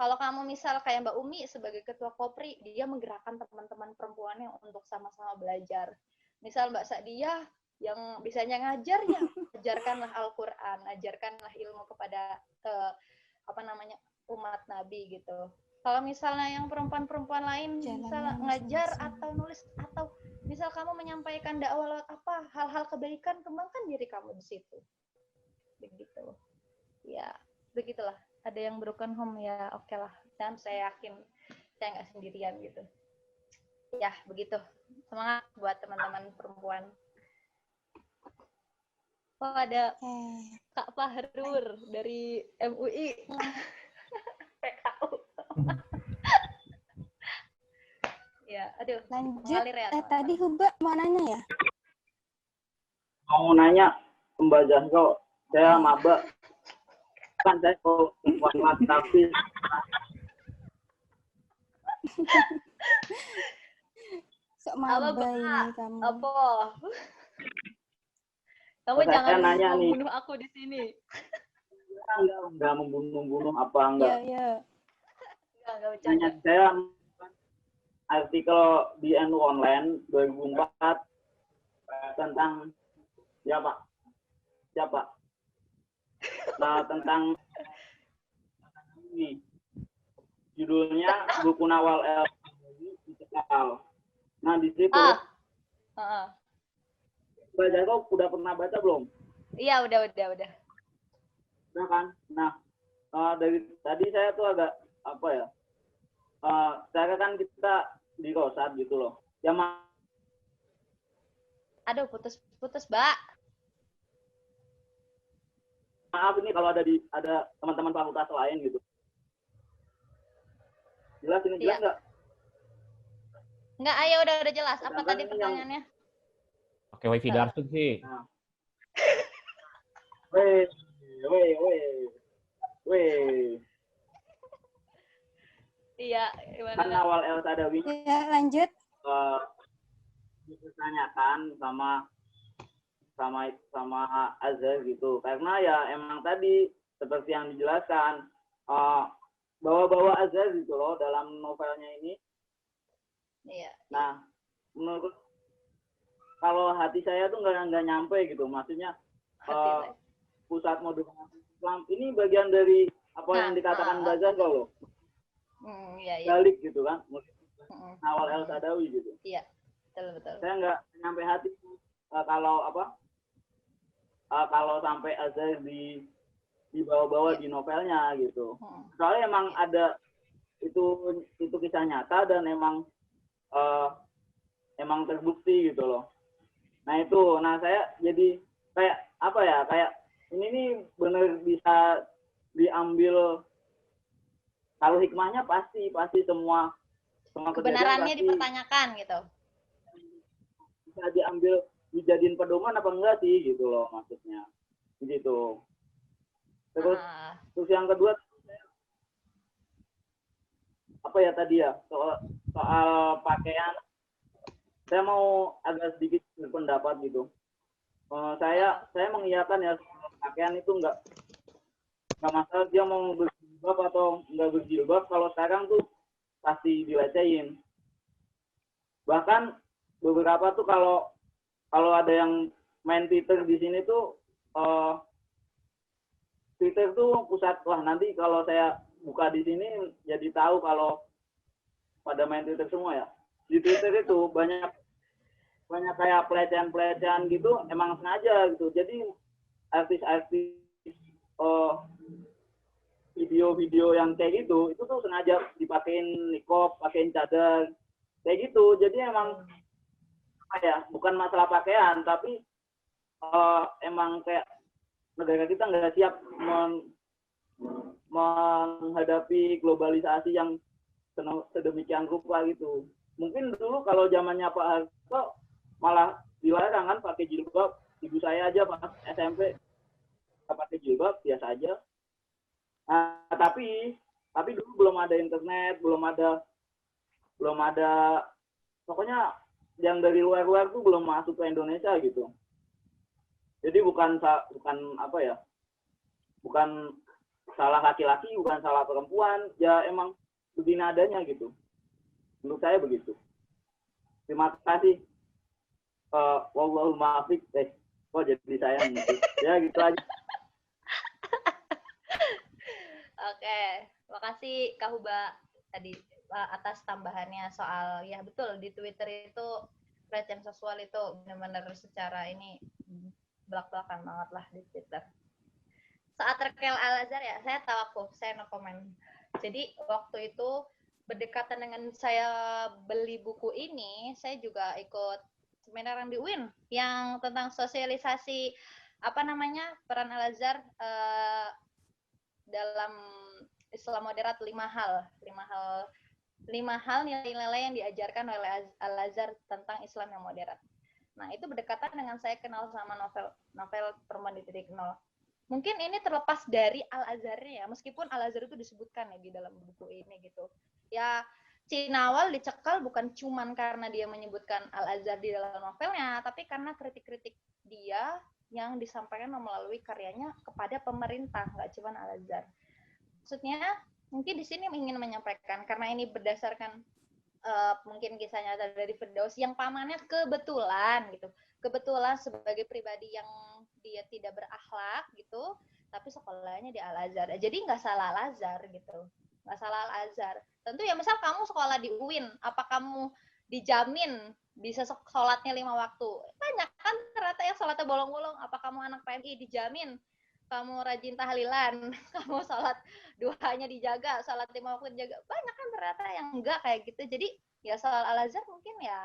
Kalau kamu misal kayak Mbak Umi sebagai ketua Kopri, dia menggerakkan teman-teman perempuannya untuk sama-sama belajar. Misal Mbak Sa'diyah yang bisanya ngajar ya, ajarkanlah Al-Quran, ajarkanlah ilmu kepada umat Nabi gitu. Kalau misalnya yang perempuan-perempuan lain misal ngajar atau nulis, atau misal kamu menyampaikan dakwah lewat apa, hal-hal kebaikan, kembangkan diri kamu di situ. Begitu. Ya, begitulah. Ada yang broken home ya, oke lah. Dan saya yakin saya nggak sendirian gitu. Ya, begitu. Semangat buat teman-teman perempuan. Oh, ada Kak Fahrur dari MUI. PKU. Ya, aduh. Lanjut. Ya, Tadi Huba mau nanya ya? Mau nanya Mbak Jasko, saya maba. Kan saya kok warna tapi Sok maba ini kamu. Apa? Kamu jangan membunuh aku di sini. Enggak membunuh apa enggak. Iya. Enggak bercanda. Saya artikel di NU Online 2004 tentang siapa? Nah, tentang ini judulnya buku Nawal El Dicekal. Nah, di situ Mbak Jasko udah pernah baca belum? Iya, udah. Udah kan? Nah, dari tadi saya tuh agak saya kan kita di Rosat gitu loh. Ya aduh, putus, Mbak. Maaf ini kalau ada teman-teman fakultas lain gitu. Jelas ini jelas nggak? Nggak, ayo udah jelas. Apa tadi pertanyaannya? Pakai wifi Darsut sih. Nah. Weh. Iya, gimana? Kan awal El Sadawi. Ya, lanjut. Ditanyakan sama Azhar gitu. Karena ya emang tadi seperti yang dijelaskan bawa-bawa Azhar gitu loh dalam novelnya ini. Iya. Nah, menurut kalau hati saya tuh nggak nyampe gitu, maksudnya pusat modernisasi Islam ini bagian dari apa yang dikatakan Bazar kalau balik gitu kan, awal El Sadawi gitu. Iya, betul. Saya nggak nyampe hati kalau sampai Azhar dibawa-bawa di novelnya gitu. Soalnya emang ada itu kisah nyata dan emang terbukti gitu loh. Nah saya jadi kayak ini nih bener bisa diambil kalau hikmahnya pasti semua Kebenarannya kejadian pasti dipertanyakan gitu. bisa diambil dijadiin pedoman apa enggak sih gitu loh maksudnya gitu. Terus yang kedua apa ya tadi ya soal pakaian, saya mau agak sedikit berpendapat gitu. Saya mengiyakan ya pakaian itu enggak masalah dia mau berjilbab atau enggak berjilbab, kalau sekarang tuh pasti dilecehin. Bahkan beberapa tuh kalau ada yang main Twitter di sini tuh Twitter tuh pusat, wah nanti kalau saya buka di sini jadi tahu kalau pada main Twitter semua ya. Di Twitter itu banyak kayak pelecehan gitu, emang sengaja gitu. Jadi artis-artis video-video yang kayak gitu itu tuh sengaja dipakein niqab, pakein cadar kayak gitu. Jadi emang apa ya, bukan masalah pakaian tapi emang kayak negara kita nggak siap menghadapi globalisasi yang sedemikian rupa gitu. Mungkin dulu kalau zamannya Pak Harto malah dilarang kan pakai jilbab. Ibu saya aja pas SMP nggak pakai jilbab, biasa aja. Nah, tapi dulu belum ada internet, belum ada pokoknya yang dari luar tuh belum masuk ke Indonesia gitu. Jadi bukan apa ya, bukan salah laki-laki, bukan salah perempuan, ya emang begini adanya gitu. Menurut saya begitu. Terima kasih. Wallahul muwaffiq. Kok jadi saya gitu. Ya gitu aja. Oke, makasih Kak Huba tadi atas tambahannya soal ya betul di Twitter itu pelecehan seksual itu benar-benar secara ini belak-belakan banget lah di Twitter. Saat Rekel Al-Azhar ya, saya tawakuf, saya no comment. Jadi waktu itu berdekatan dengan saya beli buku ini, saya juga ikut seminar yang di UIN yang tentang sosialisasi peran Al-Azhar dalam Islam moderat 5 hal nilai-nilai yang diajarkan oleh Al-Azhar tentang Islam yang moderat. Nah, itu berdekatan dengan saya kenal sama novel Perempuan di Titik Nol. Mungkin ini terlepas dari Al-Azharnya ya, meskipun Al-Azhar itu disebutkan ya di dalam buku ini gitu. Ya, Cinawal dicekal bukan cuman karena dia menyebutkan Al-Azhar di dalam novelnya, tapi karena kritik-kritik dia yang disampaikan melalui karyanya kepada pemerintah, nggak cuma Al-Azhar. Maksudnya, mungkin di sini ingin menyampaikan, karena ini berdasarkan mungkin kisah nyata dari Firdaus yang pamannya kebetulan sebagai pribadi yang dia tidak berakhlak gitu, tapi sekolahnya di Al-Azhar. Jadi nggak salah Al-Azhar gitu, nggak salah Al-Azhar. Tentu ya misal kamu sekolah di UIN, apa kamu dijamin bisa sholatnya 5 waktu? Banyak kan ternyata yang sholatnya bolong-bolong. Apa kamu anak PMI dijamin kamu rajin tahlilan, kamu sholat duhanya dijaga, sholat 5 waktu dijaga? Banyak kan ternyata yang enggak kayak gitu. Jadi ya soal Al-Azhar mungkin ya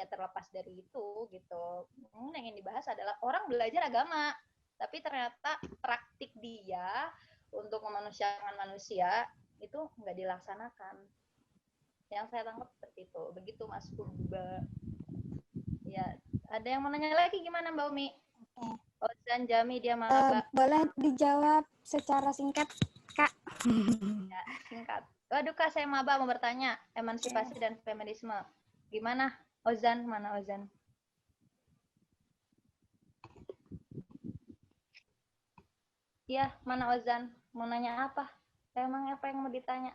terlepas dari itu gitu. Yang ingin dibahas adalah orang belajar agama, tapi ternyata praktik dia untuk memanusiakan manusia itu nggak dilaksanakan. Yang saya tangkap seperti itu. Begitu Mas Huba. Ya, ada yang mau nanya lagi gimana Mbak Umi? Ozan Jami dia mana Mbak? Boleh dijawab secara singkat, Kak? Ya, singkat. Waduh Kak, saya maba mau bertanya. Emansipasi dan feminisme. Gimana? Ozan, mana Ozan? Iya, mana Ozan? Mau nanya apa? Emang apa yang mau ditanya?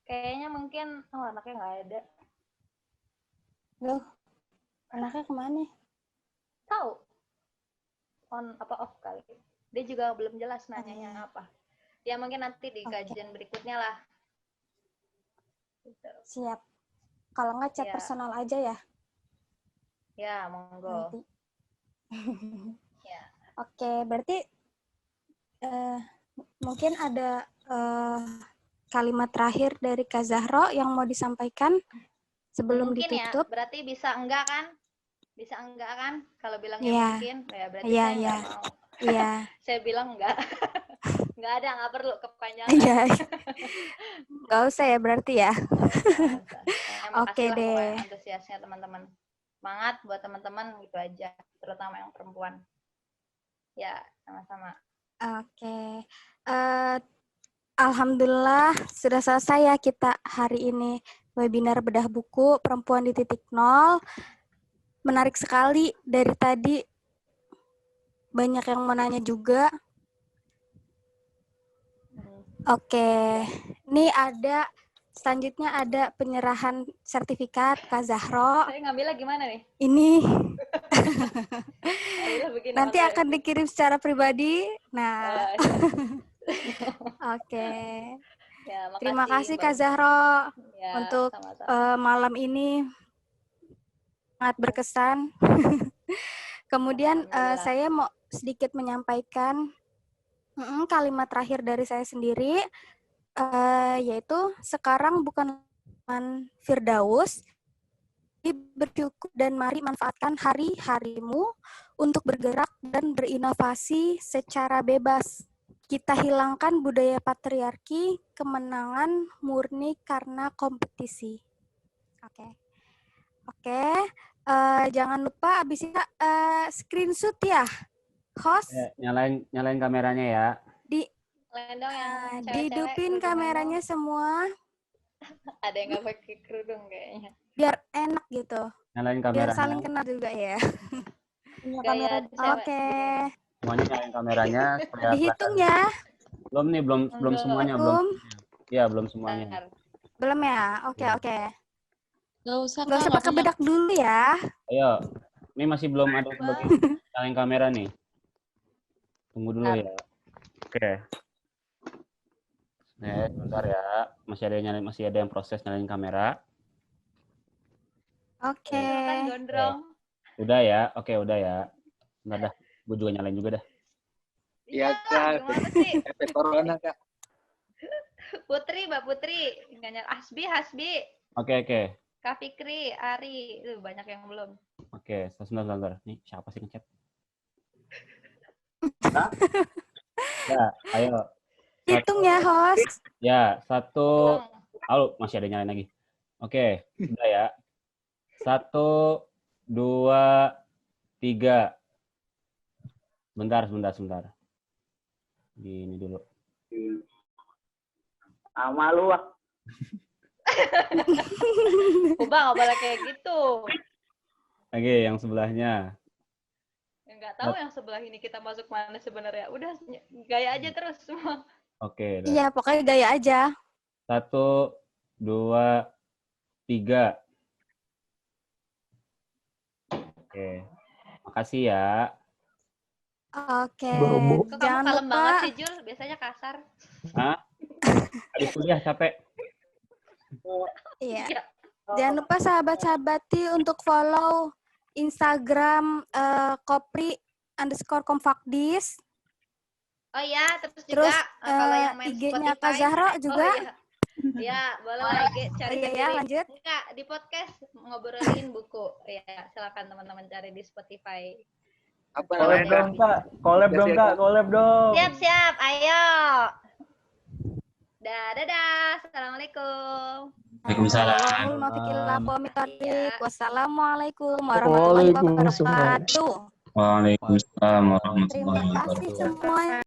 Kayaknya mungkin, anaknya nggak ada. Loh, anaknya kemana? Tahu. On apa off kali. Dia juga belum jelas nanyanya apa. Ya mungkin nanti di kajian berikutnya lah. Gitu. Siap. Kalau nggak chat personal aja ya? Ya, monggo. Nanti. Ya. Oke, berarti mungkin ada kalimat terakhir dari Kak Zahro yang mau disampaikan sebelum mungkin ditutup. Ya, berarti bisa enggak kan? Bisa enggak kan? Kalau bilangnya mungkin, ya berarti saya enggak mau. Iya. Saya bilang enggak. Nggak ada, nggak perlu kepanjangan. Iya. Nggak usah ya berarti ya. Oke Oke deh. Antusiasnya teman-teman. Semangat buat teman-teman gitu aja, terutama yang perempuan. Ya, sama-sama. Oke. Alhamdulillah sudah selesai ya kita hari ini webinar bedah buku Perempuan di Titik Nol. Menarik sekali dari tadi. Banyak yang mau nanya juga. Oke, ini selanjutnya ada penyerahan sertifikat Kak Zahro. Saya ngambilnya gimana nih? Ini Begini, nanti makanya. akan dikirim secara pribadi. Nah, oke. Ya, Terima kasih Kak Zahro ya, untuk malam ini sangat berkesan. Kemudian saya mau sedikit menyampaikan kalimat terakhir dari saya sendiri, yaitu sekarang bukan Firdaus, bersyukur dan mari manfaatkan hari-harimu untuk bergerak dan berinovasi secara bebas. Kita hilangkan budaya patriarki, kemenangan murni karena kompetisi. Oke. Jangan lupa abis ini screenshot ya. Host, nyalain kameranya ya. kerudung dihidupin kameranya semua. Ada yang nggak pakai kerudung kayaknya. Biar enak gitu. Nyalain kameranya. Biar saling kenal juga ya. Oke. Semuanya nyalain kameranya. Dihitung ya. Belum semuanya belum. Iya belum semuanya. Belum ya. Oke. Nggak usah pakai bedak dulu ya. Ayo. Ini masih belum ada nyalain kamera nih. Tunggu dulu ya. Oke. Bentar ya. Masih ada yang proses nyalain kamera. Oke. Gondrong. Udah ya. Oke, udah ya. Bentar dah. Gue juga nyalain juga dah. Iya, Kak. Efek corona, Kak. Mbak Putri. Hasbi. Oke. Kak Fikri, Ari. Banyak yang belum. Oke, sebentar. Nih, siapa sih ngechat? Ya, ayo. Hitung ya, host. Ya, 1. Masih ada nyalain lagi. Oke, udah ya. 1, 2, 3. Bentar. Gini dulu. Malu ah. Ubah nggak boleh kayak gitu. Oke, yang sebelahnya. Nggak tahu yang sebelah ini kita masuk mana sebenarnya. Udah gaya aja terus semua. Oke. Iya, pokoknya gaya aja. 1, 2, 3. Oke. Makasih ya. Oke. Kok kamu Jangan kalem lupa. banget sih, Jul? Biasanya kasar. Hah? Habis kuliah capek. Iya. Jangan lupa sahabat-sahabati untuk follow Instagram kopri_komfakdis. Oh iya, terus juga kalau yang main IG-nya Spotify. Kak Zahro juga. Oh, iya. Ya, boleh IG cari ya, lanjut. Enggak, di podcast ngobrolin buku. Ya, silakan teman-teman cari di Spotify. Collab dong. Siap, ayo. Dadah. Assalamualaikum. Wassalamualaikum warahmatullahi wabarakatuh. Waalaikumsalam warahmatullahi Terima kasih wabarakatuh. semuanya.